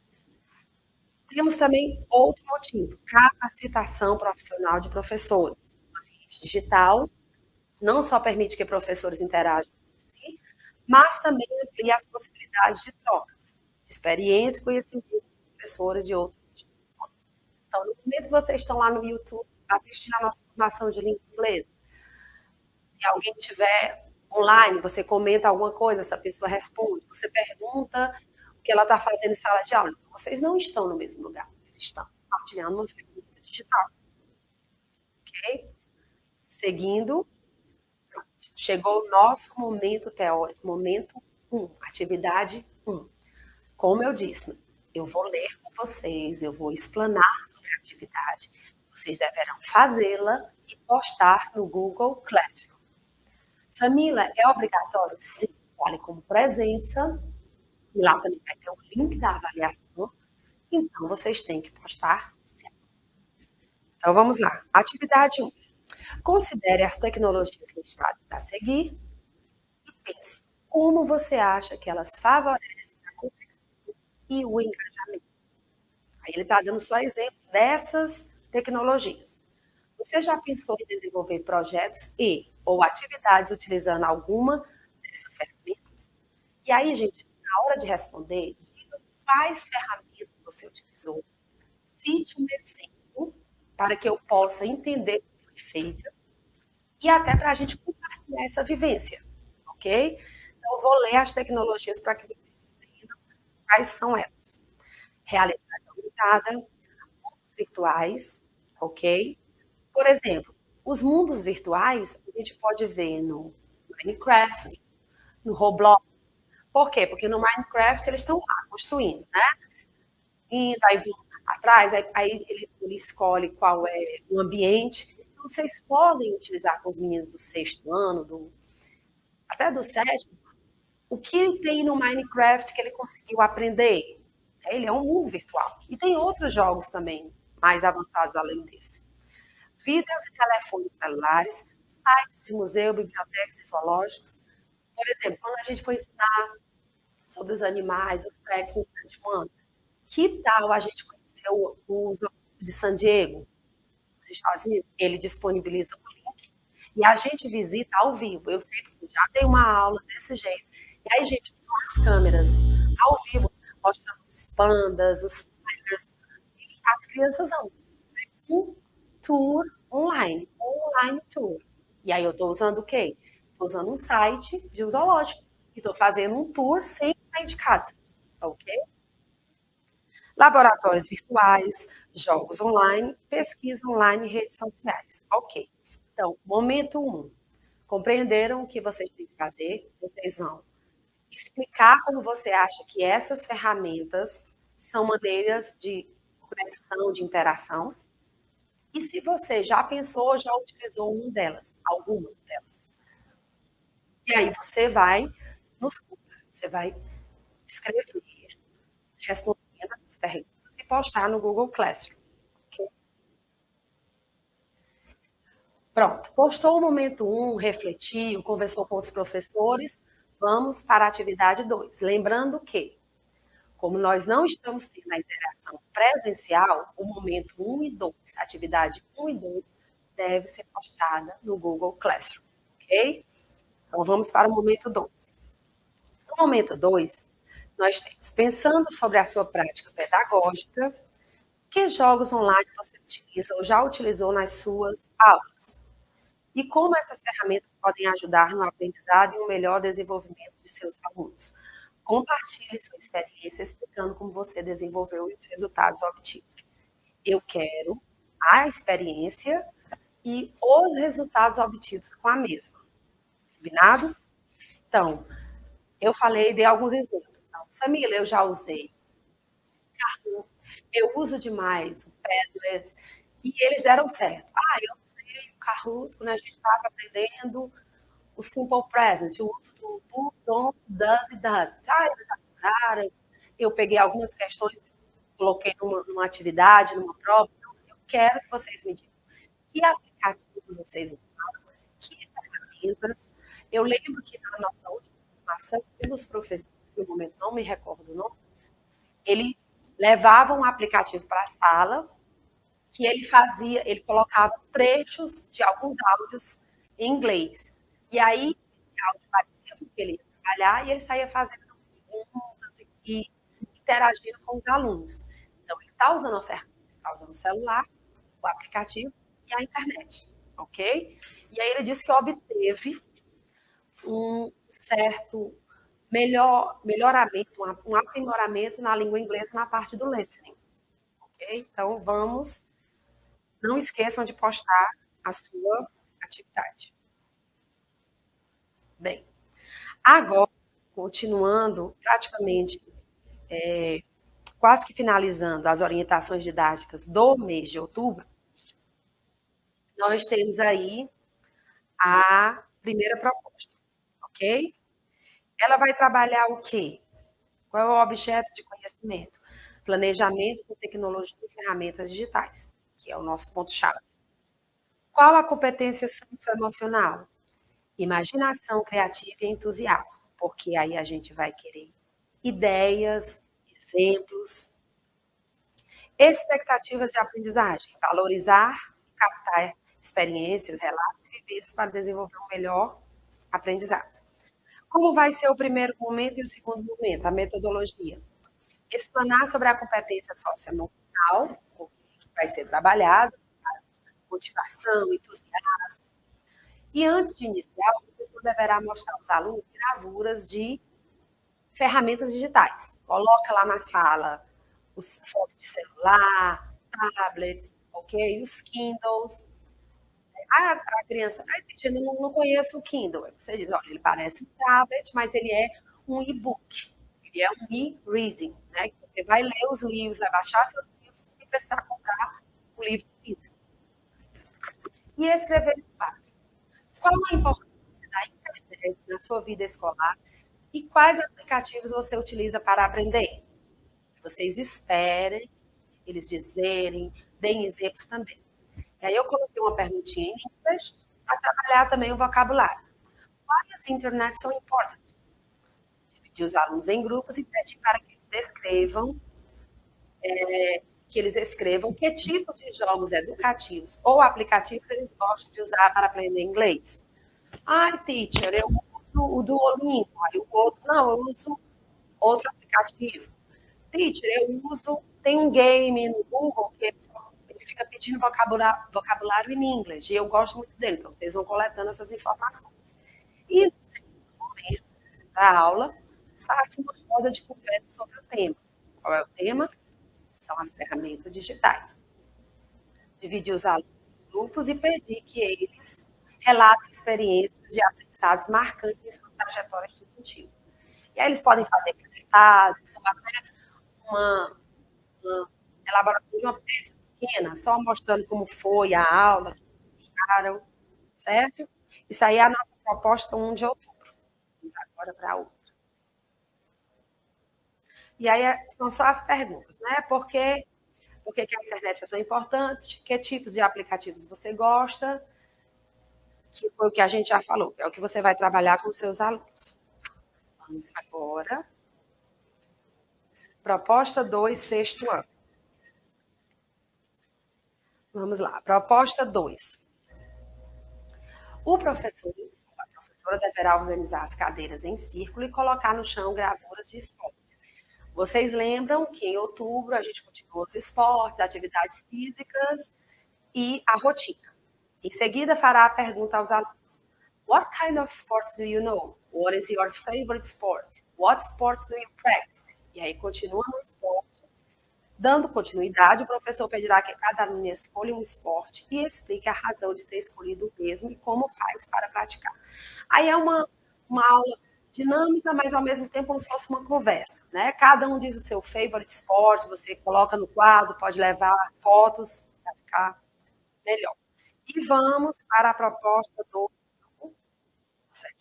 Temos também outro motivo, capacitação profissional de professores. O ambiente digital não só permite que professores interajam entre si, mas também amplia as possibilidades de trocas, de experiência e conhecimento de professores de outras instituições. Então, no momento que vocês estão lá no YouTube, assistindo a nossa formação de língua inglesa, se alguém tiver online, você comenta alguma coisa, essa pessoa responde, você pergunta o que ela está fazendo em sala de aula. Vocês não estão no mesmo lugar, vocês estão compartilhando uma ferramenta digital. Ok? Seguindo, chegou o nosso momento teórico, momento 1, atividade 1. Como eu disse, eu vou ler com vocês, eu vou explanar sobre a atividade. Vocês deverão fazê-la e postar no Google Classroom. Samila, é obrigatório? Sim, vale como presença. E lá também vai ter o link da avaliação. Então, vocês têm que postar sim. Então, vamos lá. Atividade 1. Considere as tecnologias listadas a seguir e pense como você acha que elas favorecem a conexão e o engajamento. Aí ele está dando só exemplo dessas tecnologias. Você já pensou em desenvolver projetos ou atividades utilizando alguma dessas ferramentas? E aí, gente, na hora de responder, diga quais ferramentas você utilizou. Cite um exemplo para que eu possa entender o que foi feito e até para a gente compartilhar essa vivência, ok? Então, eu vou ler as tecnologias para que vocês entendam quais são elas. Realidade aumentada, mundos virtuais, ok? Por exemplo, os mundos virtuais a gente pode ver no Minecraft, no Roblox. Por quê? Porque no Minecraft eles estão lá construindo, né? Indo, aí vão atrás, aí ele escolhe qual é o ambiente. Então, vocês podem utilizar com os meninos do 6º ano, até do 7º, o que tem no Minecraft que ele conseguiu aprender. Ele é um mundo virtual. E tem outros jogos também, mais avançados além desse. Vídeos e telefones celulares, sites de museu, bibliotecas e zoológicos. Por exemplo, quando a gente foi ensinar sobre os animais, os pets no 7º ano, que tal a gente conhecer o zoológico de San Diego, nos Estados Unidos? Ele disponibiliza o link e a gente visita ao vivo. Eu sei que já dei uma aula desse jeito. E aí, gente, com as câmeras ao vivo, mostrando os pandas, os tigers, e as crianças amam. Um tour online tour. E aí eu estou usando o quê? Estou usando um site de zoológico. E estou fazendo um tour sem sair de casa. Ok? Laboratórios virtuais, jogos online, pesquisa online e redes sociais. Ok. Então, momento 1. Compreenderam o que vocês têm que fazer? Vocês vão explicar como você acha que essas ferramentas são maneiras de conexão, de interação. E se você já pensou, já utilizou alguma delas. E aí você vai você vai escrever, respondendo essas perguntas e postar no Google Classroom. Okay? Pronto, postou o momento 1, refletiu, conversou com os professores, vamos para a atividade 2. Lembrando que, como nós não estamos tendo a interação presencial, o momento 1 e 2, atividade 1 e 2, deve ser postada no Google Classroom, ok? Então, vamos para o momento 2. No momento 2, nós temos, pensando sobre a sua prática pedagógica, que jogos online você utiliza ou já utilizou nas suas aulas? E como essas ferramentas podem ajudar no aprendizado e no melhor desenvolvimento de seus alunos? Compartilhe sua experiência explicando como você desenvolveu os resultados obtidos. Eu quero a experiência e os resultados obtidos com a mesma. Combinado? Então, eu dei alguns exemplos. Então, Samila, eu já usei Kahoot, eu uso demais o Padlet, e eles deram certo. Eu usei o Kahoot quando a gente estava aprendendo o simple present, o uso do don't, does e doesn't. Eles adoraram. Eu peguei algumas questões, coloquei numa atividade, numa prova. Então, eu quero que vocês me digam que aplicativos vocês usaram, que ferramentas. Eu lembro que na nossa última formação, um dos professores, no momento não me recordo o nome, ele levava um aplicativo para a sala, que ele colocava trechos de alguns áudios em inglês. E aí, esse áudio parecia com o que ele ia trabalhar, e ele saía fazendo perguntas e interagindo com os alunos. Então, ele está usando a ferramenta, está usando o celular, o aplicativo e a internet, ok? E aí ele disse que obteve um certo melhoramento, um aprimoramento na língua inglesa na parte do listening, ok? Então, não esqueçam de postar a sua atividade. Bem, agora, continuando, praticamente, quase que finalizando as orientações didáticas do mês de outubro, nós temos aí a primeira proposta, ok? Ela vai trabalhar o quê? Qual é o objeto de conhecimento? Planejamento com tecnologia e ferramentas digitais, que é o nosso ponto-chave. Qual a competência socioemocional? Imaginação criativa e entusiasmo, porque aí a gente vai querer ideias, exemplos, expectativas de aprendizagem, valorizar e captar experiências, relatos e vivências para desenvolver um melhor aprendizado. Como vai ser o primeiro momento e o segundo momento? A metodologia. Explanar sobre a competência socioemocional, que vai ser trabalhado, motivação, entusiasmo. E antes de iniciar, o professor deverá mostrar aos alunos gravuras de ferramentas digitais. Coloca lá na sala os fotos de celular, tablets, ok? Os Kindles. A criança, eu não conheço o Kindle. Você diz, olha, ele parece um tablet, mas ele é um e-book. Ele é um e-reading, né? Você vai ler os livros, vai baixar seus livros sem precisar comprar o livro físico. E escrever no quadro. Qual a importância da internet na sua vida escolar e quais aplicativos você utiliza para aprender? Vocês esperem eles dizerem, deem exemplos também. E aí eu coloquei uma perguntinha em inglês para trabalhar também o vocabulário. Why is internet so important? Dividir os alunos em grupos e pedir para que eles escrevam que tipos de jogos educativos ou aplicativos eles gostam de usar para aprender inglês. Teacher, eu uso o Duolingo. Aí o outro, não, eu uso outro aplicativo. Teacher, tem um game no Google que ele fica pedindo vocabulário em inglês, e eu gosto muito dele, então vocês vão coletando essas informações. E no segundo momento da aula, faça uma roda de conversa sobre o tema. Qual é o tema? São as ferramentas digitais. Dividir os alunos em grupos e pedir que eles relatem experiências de aprendizados marcantes em sua trajetória estudantil. E aí eles podem fazer cartazes, ou até uma elaboração de uma peça pequena, só mostrando como foi a aula, que eles gostaram, certo? Isso aí é a nossa proposta 1 de outubro. Vamos agora para a outra. E aí são só as perguntas, né? Por que a internet é tão importante? Que tipos de aplicativos você gosta? Que foi o que a gente já falou, é o que você vai trabalhar com os seus alunos. Vamos agora. Proposta 2, sexto ano. Vamos lá. Proposta 2. O professor ou a professora deverá organizar as cadeiras em círculo e colocar no chão gravuras de esporte. Vocês lembram que em outubro a gente continuou os esportes, atividades físicas e a rotina. Em seguida, fará a pergunta aos alunos. What kind of sports do you know? What is your favorite sport? What sports do you practice? E aí continua no esporte. Dando continuidade, o professor pedirá que cada aluno escolha um esporte e explique a razão de ter escolhido o mesmo e como faz para praticar. Aí é uma aula dinâmica, mas ao mesmo tempo como se fosse uma conversa, né? Cada um diz o seu favorite sport, você coloca no quadro, pode levar fotos para ficar melhor. E vamos para a proposta do 7.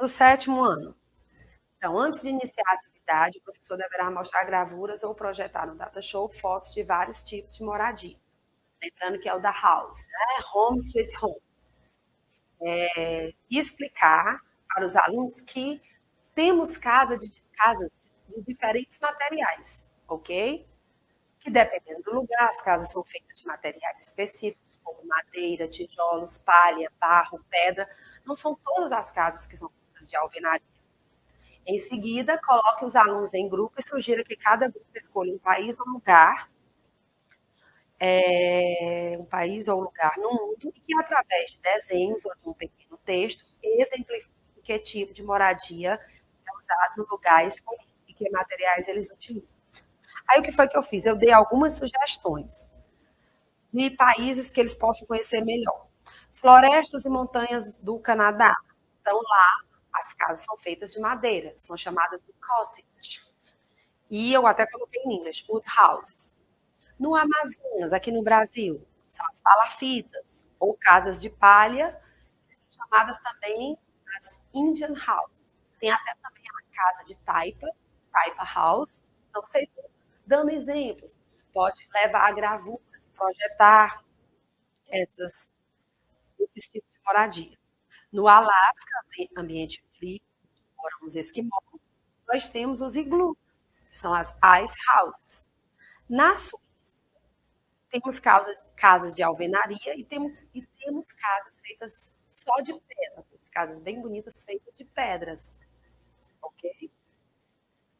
No 7º ano. Então, antes de iniciar a atividade, o professor deverá mostrar gravuras ou projetar no data show fotos de vários tipos de moradia. Lembrando que é o da house, né? Home sweet home. E explicar para os alunos que temos casas de diferentes materiais, ok? Que dependendo do lugar, as casas são feitas de materiais específicos, como madeira, tijolos, palha, barro, pedra. Não são todas as casas que são feitas de alvenaria. Em seguida, coloque os alunos em grupo e sugira que cada grupo escolha um país ou lugar no mundo e que, através de desenhos ou de um pequeno texto, exemplifique que tipo de moradia é usado no lugar escolhido e que materiais eles utilizam. Aí, o que foi que eu fiz? Eu dei algumas sugestões de países que eles possam conhecer melhor. Florestas e montanhas do Canadá. Então, lá, as casas são feitas de madeira, são chamadas de cottage. E eu até coloquei em inglês, wood houses. No Amazonas, aqui no Brasil, são as palafitas, ou casas de palha, que são chamadas também as Indian House. Tem até também a casa de taipa house. Então, vocês estão dando exemplos. Pode levar a gravuras, projetar esses tipos de moradia. No Alasca, ambiente frio, moram os esquimós, nós temos os iglus, que são as ice houses. Na Suíça, temos casas de alvenaria e temos casas feitas só de pedra, casas bem bonitas feitas de pedras, ok?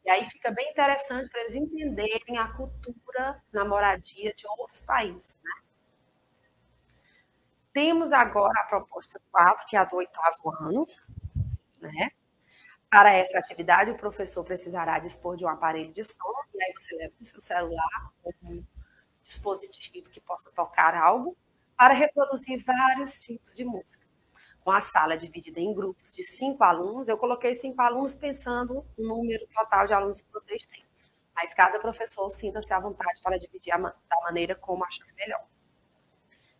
E aí fica bem interessante para eles entenderem a cultura na moradia de outros países, né? Temos agora a proposta 4, que é a do 8º ano, né? Para essa atividade, o professor precisará dispor de um aparelho de som, e aí você leva o seu celular ou um dispositivo que possa tocar algo, para reproduzir vários tipos de música. Com a sala dividida em grupos de 5 alunos, eu coloquei 5 alunos pensando no número total de alunos que vocês têm. Mas cada professor sinta-se à vontade para dividir da maneira como achar melhor.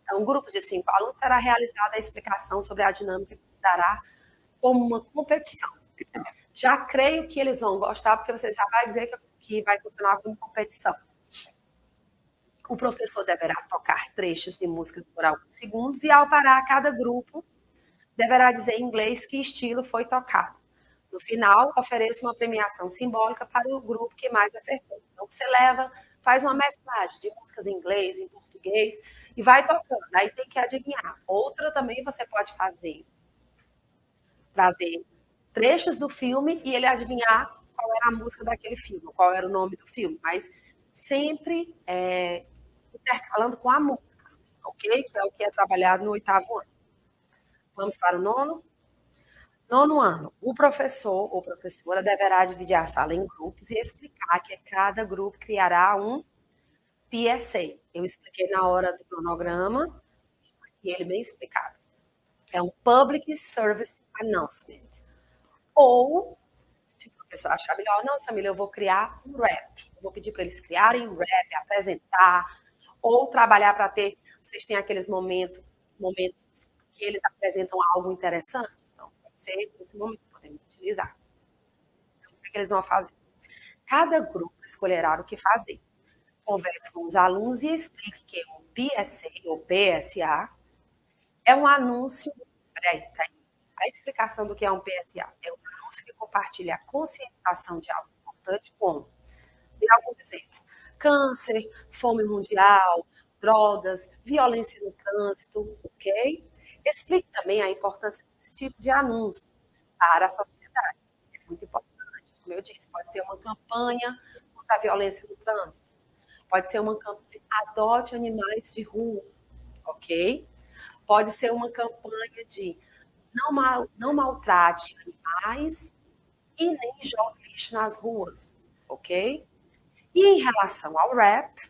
Então, um grupo de 5 alunos será realizada a explicação sobre a dinâmica que se dará como uma competição. Já creio que eles vão gostar, porque você já vai dizer que vai funcionar como competição. O professor deverá tocar trechos de música por alguns segundos e, ao parar, cada grupo deverá dizer em inglês que estilo foi tocado. No final, ofereça uma premiação simbólica para o grupo que mais acertou. Então, você faz uma mesclagem de músicas em inglês, em português, e vai tocando. Aí tem que adivinhar. Outra também você pode trazer trechos do filme e ele adivinhar qual era a música daquele filme, qual era o nome do filme, mas sempre intercalando com a música, ok? Que é o que é trabalhado no 8º ano. Vamos para o 9º? 9º ano, o professor ou professora deverá dividir a sala em grupos e explicar que cada grupo criará um PSA. Eu expliquei na hora do cronograma, e ele bem explicado. É um Public Service Announcement. Ou, se o professor achar melhor, não, Samila, eu vou criar um rap. Eu vou pedir para eles criarem um rap, apresentar, ou trabalhar para ter, vocês têm aqueles momentos que eles apresentam algo interessante. Então, pode ser nesse momento que podemos utilizar. Então, o que eles vão fazer? Cada grupo escolherá o que fazer. Converse com os alunos e explique que um PSA ou PSA é um anúncio. Peraí, tá aí. A explicação do que é um PSA é um anúncio que compartilha a conscientização de algo importante, como, de alguns exemplos, câncer, fome mundial, drogas, violência no trânsito, ok? Explique também a importância desse tipo de anúncio para a sociedade. É muito importante. Como eu disse, pode ser uma campanha contra a violência no trânsito. Pode ser uma campanha adote animais de rua, ok? Pode ser uma campanha de não maltrate animais e nem jogue lixo nas ruas, ok? E em relação ao rap,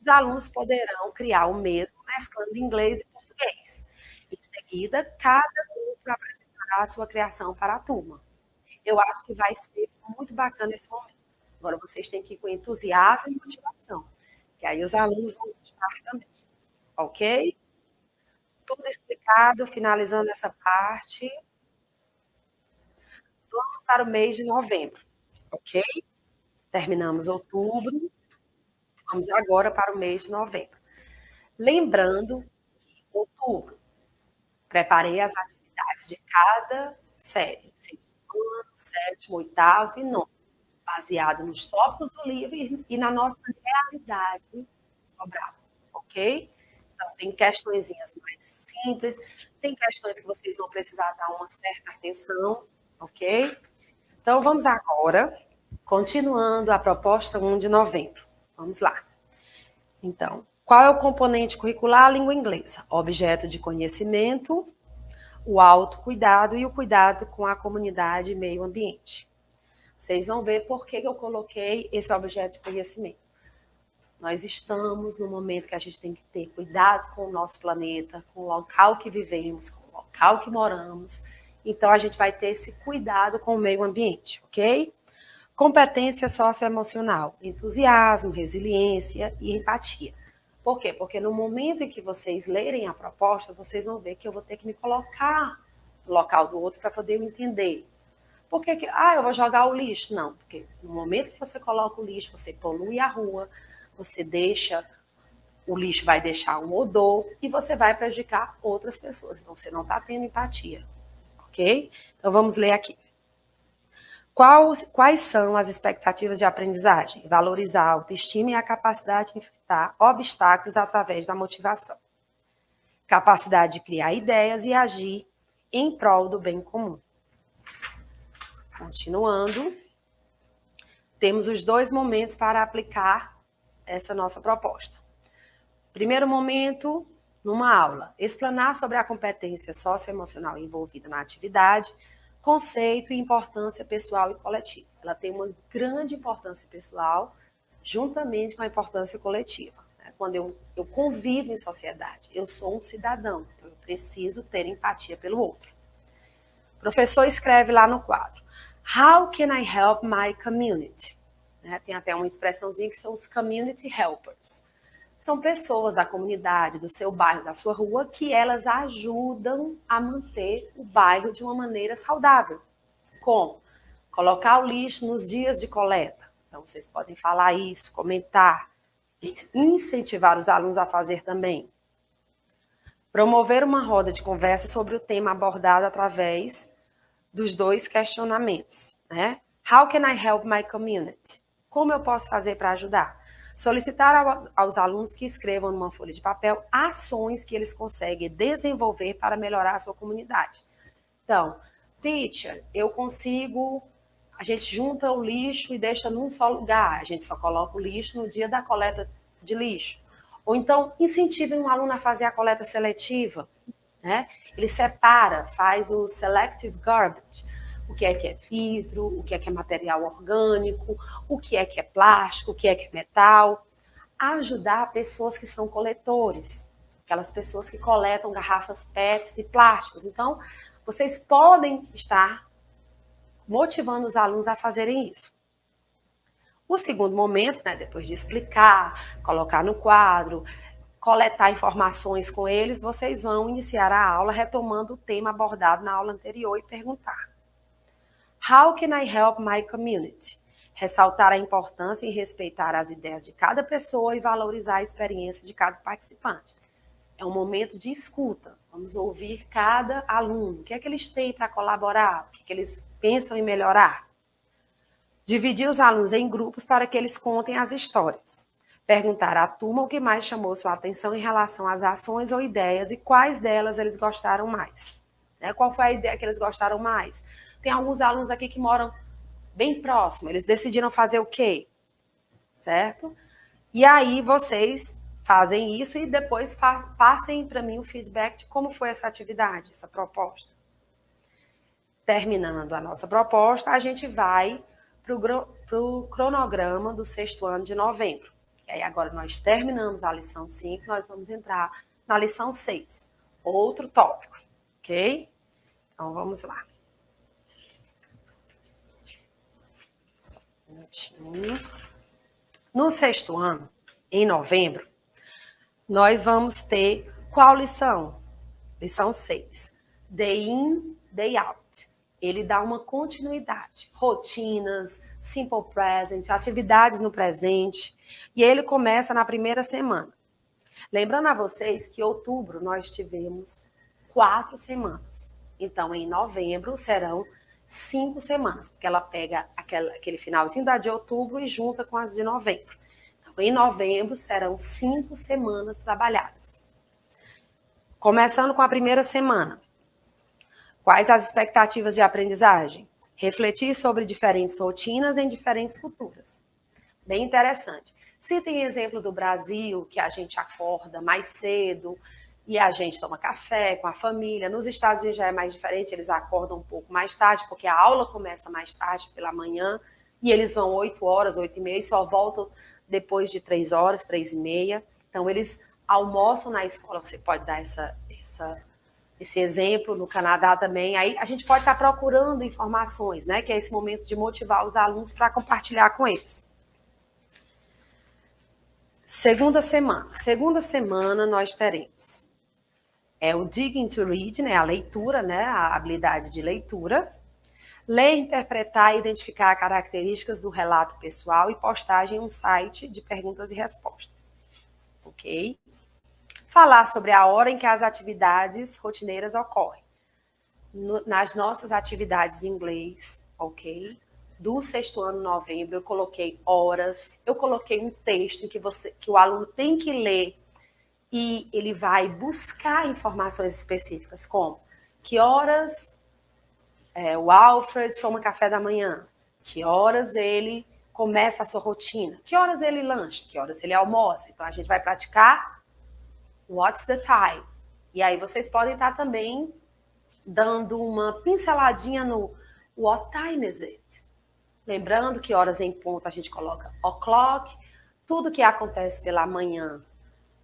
os alunos poderão criar o mesmo mesclando inglês e português. Em seguida, cada grupo apresentará a sua criação para a turma. Eu acho que vai ser muito bacana esse momento. Agora, vocês têm que ir com entusiasmo e motivação, que aí os alunos vão gostar também, ok? Tudo explicado, finalizando essa parte. para o mês de novembro, ok? Terminamos outubro, vamos agora para o mês de novembro. Lembrando que outubro, preparei as atividades de cada série, segundo, sétimo, oitavo e nono, baseado nos tópicos do livro e na nossa realidade Sobral, ok? Então, tem questõezinhas mais simples, tem questões que vocês vão precisar dar uma certa atenção, ok? Então, vamos agora, continuando a proposta 1 de novembro. Vamos lá. Então, qual é o componente curricular? A língua inglesa. Objeto de conhecimento, o autocuidado e o cuidado com a comunidade e meio ambiente. Vocês vão ver por que eu coloquei esse objeto de conhecimento. Nós estamos no momento que a gente tem que ter cuidado com o nosso planeta, com o local que vivemos, com o local que moramos. Então, a gente vai ter esse cuidado com o meio ambiente, ok? Competência socioemocional, entusiasmo, resiliência e empatia. Por quê? Porque no momento em que vocês lerem a proposta, vocês vão ver que eu vou ter que me colocar no local do outro para poder entender. Por que eu vou jogar o lixo? Não, porque no momento que você coloca o lixo, você polui a rua, você deixa, o lixo vai deixar um odor e você vai prejudicar outras pessoas. Então, você não está tendo empatia, ok? Então, vamos ler aqui. Quais são as expectativas de aprendizagem? Valorizar a autoestima e a capacidade de enfrentar obstáculos através da motivação. Capacidade de criar ideias e agir em prol do bem comum. Continuando, temos os 2 momentos para aplicar essa nossa proposta. Primeiro momento, numa aula, explanar sobre a competência socioemocional envolvida na atividade, conceito e importância pessoal e coletiva. Ela tem uma grande importância pessoal, juntamente com a importância coletiva. Quando eu convivo em sociedade, eu sou um cidadão, então eu preciso ter empatia pelo outro. O professor escreve lá no quadro, How can I help my community? Tem até uma expressãozinha que são os community helpers. São pessoas da comunidade, do seu bairro, da sua rua, que elas ajudam a manter o bairro de uma maneira saudável. Como? Colocar o lixo nos dias de coleta. Então, vocês podem falar isso, comentar, incentivar os alunos a fazer também. Promover uma roda de conversa sobre o tema abordado através dos 2 questionamentos. How can I help my community? Como eu posso fazer para ajudar? Solicitar aos alunos que escrevam numa folha de papel ações que eles conseguem desenvolver para melhorar a sua comunidade. Então, teacher, a gente junta o lixo e deixa num só lugar, a gente só coloca o lixo no dia da coleta de lixo. Ou então, incentive um aluno a fazer a coleta seletiva, Ele separa, faz o selective garbage. O que é vidro, o que é material orgânico, o que é plástico, o que é metal. Ajudar pessoas que são coletores, aquelas pessoas que coletam garrafas PETs e plásticos. Então, vocês podem estar motivando os alunos a fazerem isso. O segundo momento, depois de explicar, colocar no quadro, coletar informações com eles, vocês vão iniciar a aula retomando o tema abordado na aula anterior e perguntar. How can I help my community? Ressaltar a importância em respeitar as ideias de cada pessoa e valorizar a experiência de cada participante. É um momento de escuta. Vamos ouvir cada aluno. O que é que eles têm para colaborar? O que é que eles pensam em melhorar? Dividir os alunos em grupos para que eles contem as histórias. Perguntar à turma o que mais chamou sua atenção em relação às ações ou ideias e quais delas eles gostaram mais. Qual foi a ideia que eles gostaram mais? Tem alguns alunos aqui que moram bem próximo. Eles decidiram fazer o quê? Certo? E aí vocês fazem isso e depois passem para mim o feedback de como foi essa atividade, essa proposta. Terminando a nossa proposta, a gente vai para o cronograma do 6º ano de novembro. E aí agora nós terminamos a lição 5, nós vamos entrar na lição 6. Outro tópico, ok? Então vamos lá. Só um minutinho. No 6º ano, em novembro, nós vamos ter qual lição? Lição 6. Day in, day out. ele dá uma continuidade, rotinas, simple present, atividades no presente, e ele começa na primeira semana. Lembrando a vocês que em outubro nós tivemos 4 semanas, então em novembro serão 5 semanas, porque ela pega aquele finalzinho de outubro e junta com as de novembro. Então em novembro serão 5 semanas trabalhadas. Começando com a primeira semana. Quais as expectativas de aprendizagem? Refletir sobre diferentes rotinas em diferentes culturas. Bem interessante. Se tem exemplo do Brasil, que a gente acorda mais cedo e a gente toma café com a família. Nos Estados Unidos já é mais diferente, eles acordam um pouco mais tarde, porque a aula começa mais tarde pela manhã, e eles vão 8 horas, 8h30, e só voltam depois de 3 horas, 3h30. Então, eles almoçam na escola. Você pode dar esse exemplo no Canadá também. Aí a gente pode estar procurando informações, né? Que é esse momento de motivar os alunos para compartilhar com eles. Segunda semana nós teremos o Digging to Read, né? A leitura, né? A habilidade de leitura. Ler, interpretar e identificar características do relato pessoal e postagem em um site de perguntas e respostas. Ok? Falar sobre a hora em que as atividades rotineiras ocorrem. Nas nossas atividades de inglês, ok? Do 6º ano, novembro, eu coloquei horas, eu coloquei um texto em que o aluno tem que ler e ele vai buscar informações específicas, como que horas o Alfred toma café da manhã, que horas ele começa a sua rotina, que horas ele lancha, que horas ele almoça. Então, a gente vai praticar what's the time. E aí, vocês podem estar também dando uma pinceladinha no what time is it? Lembrando que horas em ponto a gente coloca o'clock, tudo que acontece pela manhã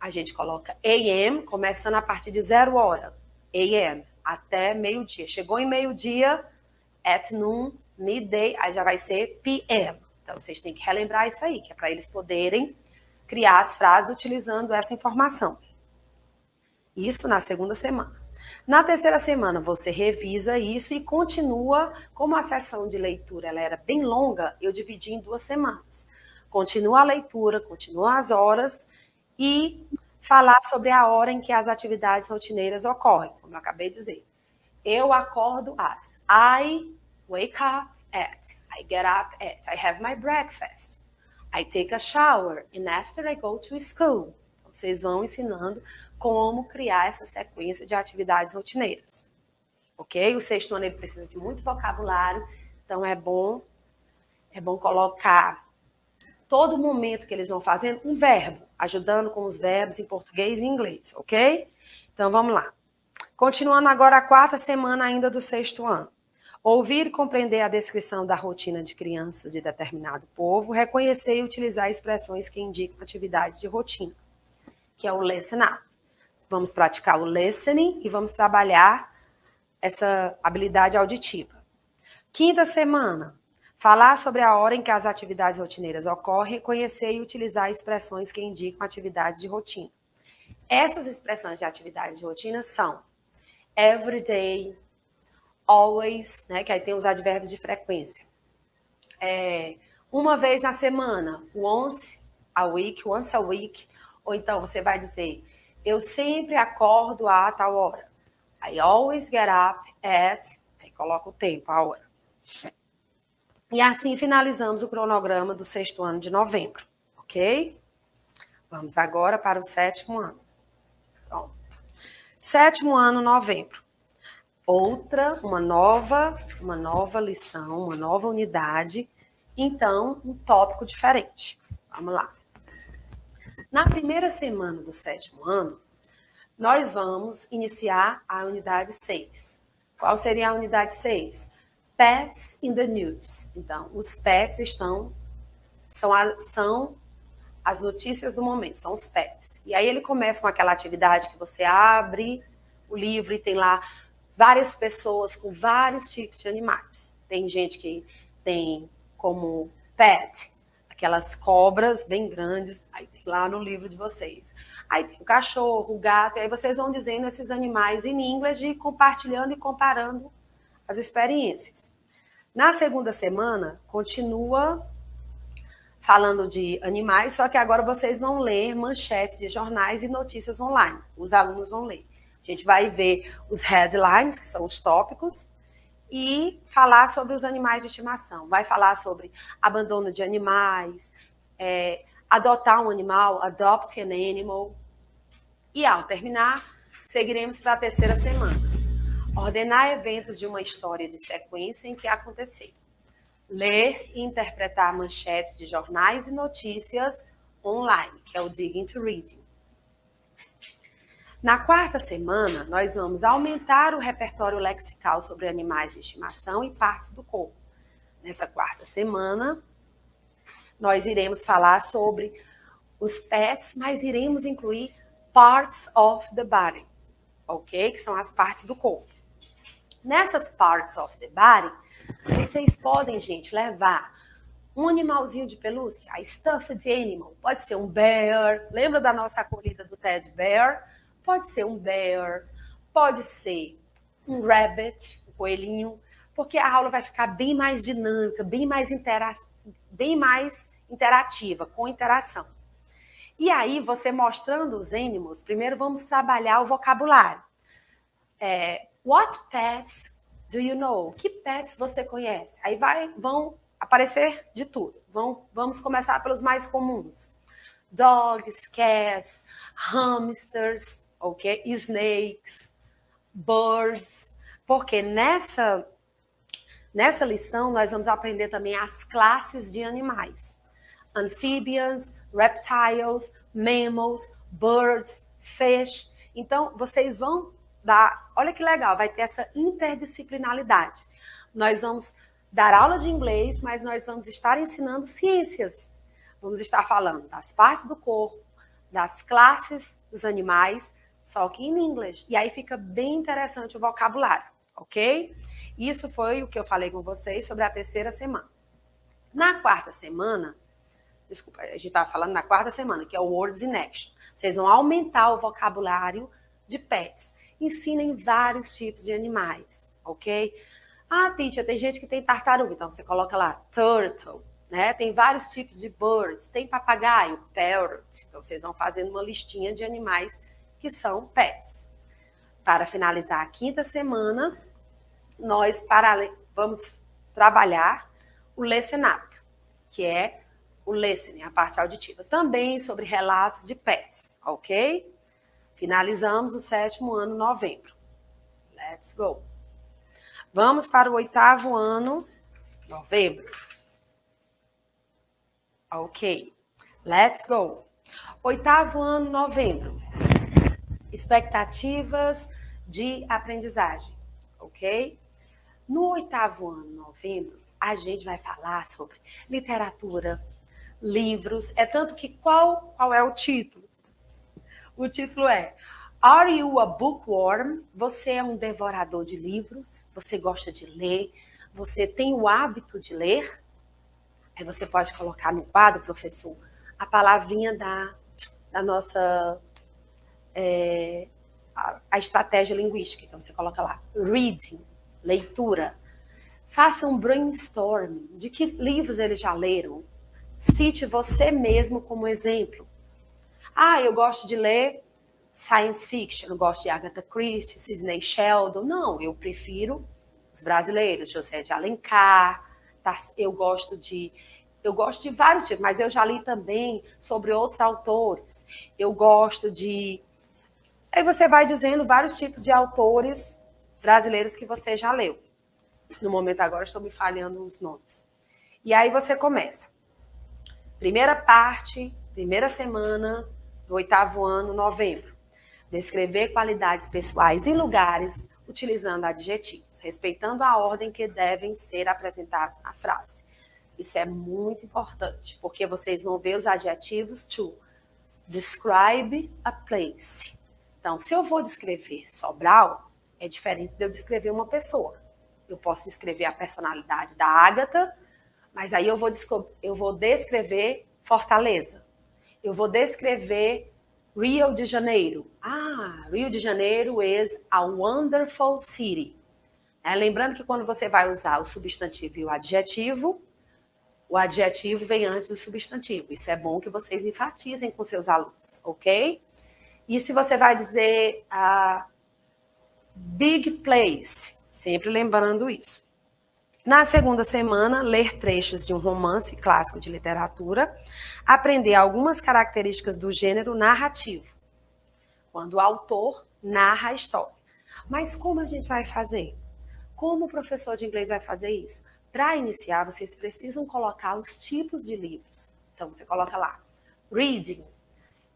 a gente coloca AM, começando a partir de 0 hora, AM, até meio-dia. Chegou em meio-dia, at noon, midday, aí já vai ser PM. Então, vocês têm que relembrar isso aí, que é para eles poderem criar as frases utilizando essa informação. Isso na segunda semana. Na terceira semana, você revisa isso e continua, como a sessão de leitura ela era bem longa, eu dividi em 2 semanas. Continua a leitura, continua as horas e falar sobre a hora em que as atividades rotineiras ocorrem, como eu acabei de dizer. Eu acordo às. I wake up at. I get up at. I have my breakfast. I take a shower. And after I go to school. Vocês vão ensinando como criar essa sequência de atividades rotineiras. Ok? O 6º ano ele precisa de muito vocabulário. Então é bom colocar todo momento que eles vão fazendo um verbo, ajudando com os verbos em português e inglês, ok? Então vamos lá. Continuando agora a 4ª semana ainda do 6º ano. Ouvir e compreender a descrição da rotina de crianças de determinado povo, reconhecer e utilizar expressões que indicam atividades de rotina, que é o listen up. Vamos praticar o listening e vamos trabalhar essa habilidade auditiva. 5ª semana. Falar sobre a hora em que as atividades rotineiras ocorrem, reconhecer e utilizar expressões que indicam atividades de rotina. Essas expressões de atividades de rotina são every day, always, né, que aí tem os advérbios de frequência. Uma vez na semana, once a week, ou então você vai dizer, eu sempre acordo a tal hora. I always get up at, aí coloca o tempo, a hora. E assim finalizamos o cronograma do 6º ano de novembro, ok? Vamos agora para o 7º ano. Pronto. 7º ano, novembro. Uma nova lição, uma nova unidade. Então, um tópico diferente. Vamos lá. Na primeira semana do 7º ano, nós vamos iniciar a unidade 6. Qual seria a unidade 6? Pets in the news. Então, os pets são as notícias do momento, são os pets. E aí ele começa com aquela atividade que você abre o livro e tem lá várias pessoas com vários tipos de animais. Tem gente que tem como pet aquelas cobras bem grandes, aí tem lá no livro de vocês. Aí tem o cachorro, o gato, e aí vocês vão dizendo esses animais em inglês e compartilhando e comparando as experiências. Na segunda semana, continua falando de animais, só que agora vocês vão ler manchetes de jornais e notícias online. Os alunos vão ler. A gente vai ver os headlines, que são os tópicos, e falar sobre os animais de estimação. Vai falar sobre abandono de animais, adotar um animal, adopt an animal. E ao terminar, seguiremos para a terceira semana. Ordenar eventos de uma história de sequência em que acontecer. Ler e interpretar manchetes de jornais e notícias online, que é o Digging to Reading. Na quarta semana, nós vamos aumentar o repertório lexical sobre animais de estimação e partes do corpo. Nessa quarta semana, nós iremos falar sobre os pets, mas iremos incluir parts of the body, ok? Que são as partes do corpo. Nessas parts of the body, vocês podem, gente, levar um animalzinho de pelúcia, a stuffed animal. Pode ser um bear. Lembra da nossa acolhida do Teddy Bear? Pode ser um bear. Pode ser um rabbit, um coelhinho. Porque a aula vai ficar bem mais dinâmica, bem mais interativa, com interação. E aí, você mostrando os animals, primeiro vamos trabalhar o vocabulário. What pets do you know? Que pets você conhece? Aí vão aparecer de tudo. Vamos começar pelos mais comuns. Dogs, cats, hamsters, ok? Snakes, birds. Porque nessa lição nós vamos aprender também as classes de animais. Amphibians, reptiles, mammals, birds, fish. Então, vocês vão olha que legal, vai ter essa interdisciplinaridade. Nós vamos dar aula de inglês, mas nós vamos estar ensinando ciências. Vamos estar falando das partes do corpo, das classes dos animais, só que em inglês. E aí fica bem interessante o vocabulário, ok? Isso foi o que eu falei com vocês sobre a terceira semana. Na quarta semana, desculpa, a gente estava falando na quarta semana, que é o Words in Action. Vocês vão aumentar o vocabulário de pets. Ensinem vários tipos de animais, ok? Ah, teacher, tem gente que tem tartaruga, então você coloca lá turtle, né? Tem vários tipos de birds, tem papagaio, parrot. Então vocês vão fazendo uma listinha de animais que são pets. Para finalizar a quinta semana, nós vamos trabalhar o listen up, que é o listening, a parte auditiva. Também sobre relatos de pets, ok? Finalizamos o sétimo ano, novembro. Let's go. Vamos para o oitavo ano, novembro. Ok. Let's go. Oitavo ano, novembro. Expectativas de aprendizagem, ok? No oitavo ano, novembro, a gente vai falar sobre literatura, livros. É tanto que qual é o título? O título é Are you a bookworm? Você é um devorador de livros? Você gosta de ler? Você tem o hábito de ler? Aí você pode colocar no quadro, professor, a palavrinha da nossa a estratégia linguística. Então você coloca lá reading, leitura. Faça um brainstorm de que livros eles já leram. Cite você mesmo como exemplo. Ah, eu gosto de ler science fiction, eu gosto de Agatha Christie, Sidney Sheldon. Não, eu prefiro os brasileiros, José de Alencar. Eu gosto de vários tipos, mas eu já li também sobre outros autores. Eu gosto de... Aí você vai dizendo vários tipos de autores brasileiros que você já leu. No momento agora estou me falhando os nomes. E aí você começa. Primeira parte, primeira semana do oitavo ano, novembro. Descrever qualidades pessoais e lugares utilizando adjetivos, respeitando a ordem que devem ser apresentados na frase. Isso é muito importante, porque vocês vão ver os adjetivos to describe a place. Então, se eu vou descrever Sobral, é diferente de eu descrever uma pessoa. Eu posso descrever a personalidade da Ágata, mas aí eu vou descrever Fortaleza. Eu vou descrever Rio de Janeiro. Ah, Rio de Janeiro is a wonderful city. Lembrando que quando você vai usar o substantivo e o adjetivo vem antes do substantivo. Isso é bom que vocês enfatizem com seus alunos, ok? E se você vai dizer big place, sempre lembrando isso. Na segunda semana, ler trechos de um romance clássico de literatura, aprender algumas características do gênero narrativo, quando o autor narra a história. Mas como a gente vai fazer? Como o professor de inglês vai fazer isso? Para iniciar, vocês precisam colocar os tipos de livros. Então, você coloca lá, reading,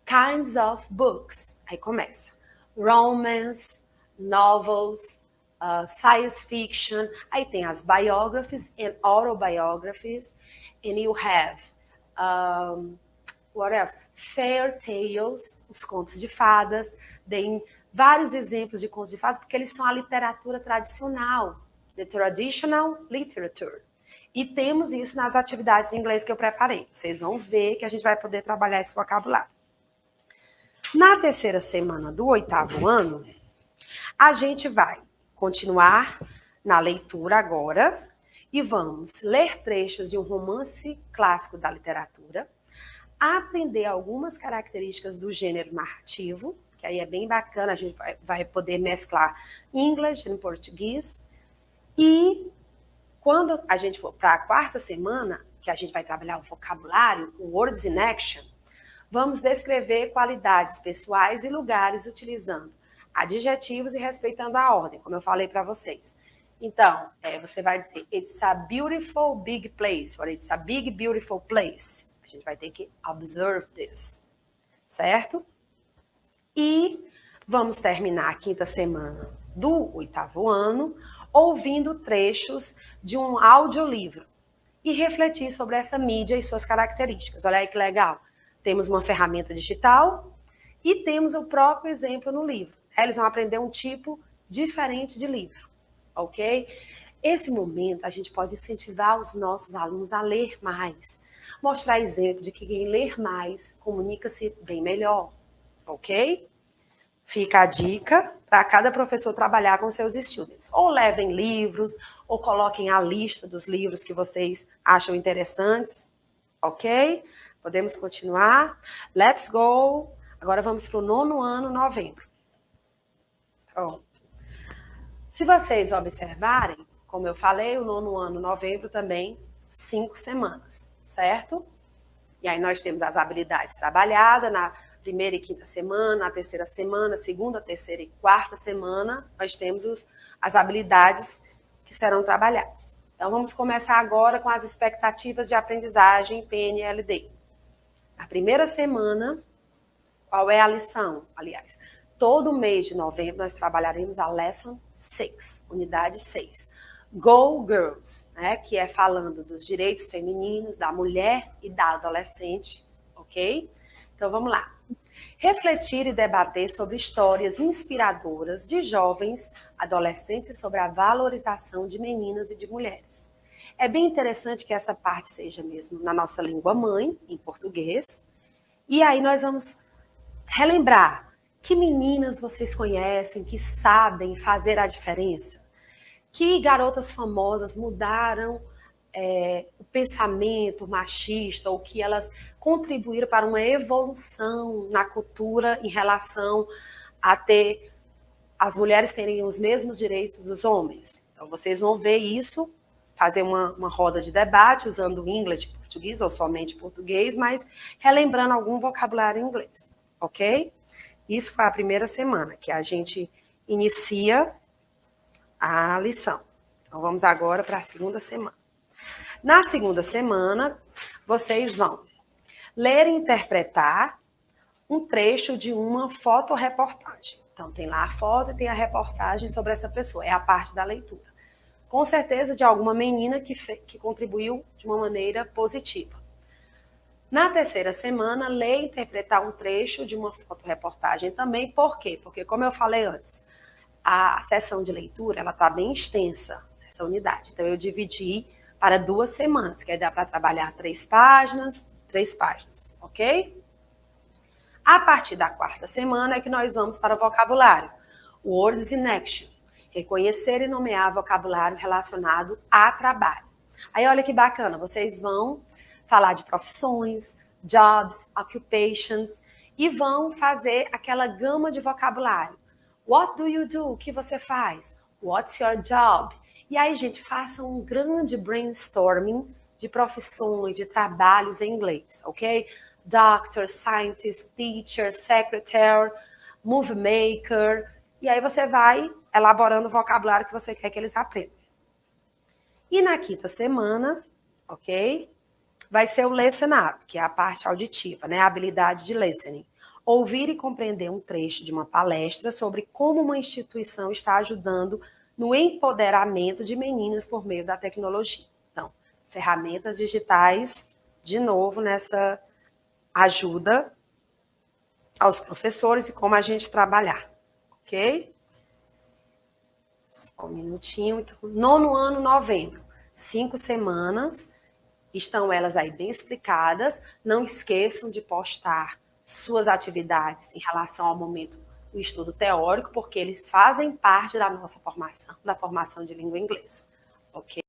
kinds of books. Aí começa, romance, novels, science fiction. Aí tem as biographies and autobiographies. And you have, what else? Fairy tales, os contos de fadas. Tem vários exemplos de contos de fadas, porque eles são a literatura tradicional. The traditional literature. E temos isso nas atividades de inglês que eu preparei. Vocês vão ver que a gente vai poder trabalhar esse vocabulário. Na terceira semana do 8º ano, a gente vai continuar na leitura agora e vamos ler trechos de um romance clássico da literatura, aprender algumas características do gênero narrativo, que aí é bem bacana, a gente vai poder mesclar English e português. E quando a gente for para a 4ª semana, que a gente vai trabalhar o vocabulário, o Words in Action, vamos descrever qualidades pessoais e lugares utilizando adjetivos e respeitando a ordem, como eu falei para vocês. Então, você vai dizer, it's a beautiful big place, or it's a big beautiful place. A gente vai ter que observe this, certo? E vamos terminar a 5ª semana do 8º ano, ouvindo trechos de um audiolivro e refletir sobre essa mídia e suas características. Olha aí que legal. Temos uma ferramenta digital e temos o próprio exemplo no livro. Eles vão aprender um tipo diferente de livro, ok? Esse momento a gente pode incentivar os nossos alunos a ler mais, mostrar exemplo de que quem ler mais comunica-se bem melhor, ok? Fica a dica para cada professor trabalhar com seus students. Ou levem livros, ou coloquem a lista dos livros que vocês acham interessantes, ok? Podemos continuar. Let's go. Agora vamos para o 9º ano, novembro. Pronto. Se vocês observarem, como eu falei, o 9º ano, novembro também, 5 semanas, certo? E aí nós temos as habilidades trabalhadas na 1ª e 5ª semana, na 3ª semana, 2ª, 3ª e 4ª semana, nós temos as habilidades que serão trabalhadas. Então, vamos começar agora com as expectativas de aprendizagem PNLD. Na 1ª semana, qual é a lição? Aliás, todo mês de novembro nós trabalharemos a Lesson 6, unidade 6. Go Girls, né, que é falando dos direitos femininos, da mulher e da adolescente, ok? Então, vamos lá. Refletir e debater sobre histórias inspiradoras de jovens adolescentes sobre a valorização de meninas e de mulheres. É bem interessante que essa parte seja mesmo na nossa língua mãe, em português. E aí nós vamos relembrar que meninas vocês conhecem, que sabem fazer a diferença. Que garotas famosas mudaram o pensamento machista, ou que elas contribuíram para uma evolução na cultura em relação a ter as mulheres terem os mesmos direitos dos homens. Então, vocês vão ver isso, fazer uma roda de debate usando inglês e português, ou somente português, mas relembrando algum vocabulário em inglês, ok? Isso foi a 1ª semana, que a gente inicia a lição. Então, vamos agora para a 2ª semana. Na 2ª semana, vocês vão ler e interpretar um trecho de uma fotoreportagem. Então, tem lá a foto e tem a reportagem sobre essa pessoa. É a parte da leitura. Com certeza, de alguma menina que contribuiu de uma maneira positiva. Na 3ª semana, ler e interpretar um trecho de uma fotoreportagem também. Por quê? Porque, como eu falei antes, a sessão de leitura ela está bem extensa, essa unidade. Então, eu dividi para 2 semanas, que aí dá para trabalhar 3 páginas, ok? A partir da 4ª semana é que nós vamos para o vocabulário. Words in Action. Reconhecer e nomear vocabulário relacionado a trabalho. Aí olha que bacana, vocês vão falar de profissões, jobs, occupations e vão fazer aquela gama de vocabulário. What do you do? O que você faz? What's your job? E aí, gente, façam um grande brainstorming de profissões, de trabalhos em inglês, ok? Doctor, scientist, teacher, secretary, movie maker. E aí você vai elaborando o vocabulário que você quer que eles aprendam. E na quinta semana, ok? Vai ser o listen up, que é a parte auditiva, né? A habilidade de listening. Ouvir e compreender um trecho de uma palestra sobre como uma instituição está ajudando no empoderamento de meninas por meio da tecnologia. Então, ferramentas digitais, de novo, nessa ajuda aos professores e como a gente trabalhar, ok? Só um minutinho. Então, 9º ano, novembro. 5 semanas, estão elas aí bem explicadas. Não esqueçam de postar suas atividades em relação ao momento do estudo teórico, porque eles fazem parte da nossa formação, da formação de língua inglesa, ok?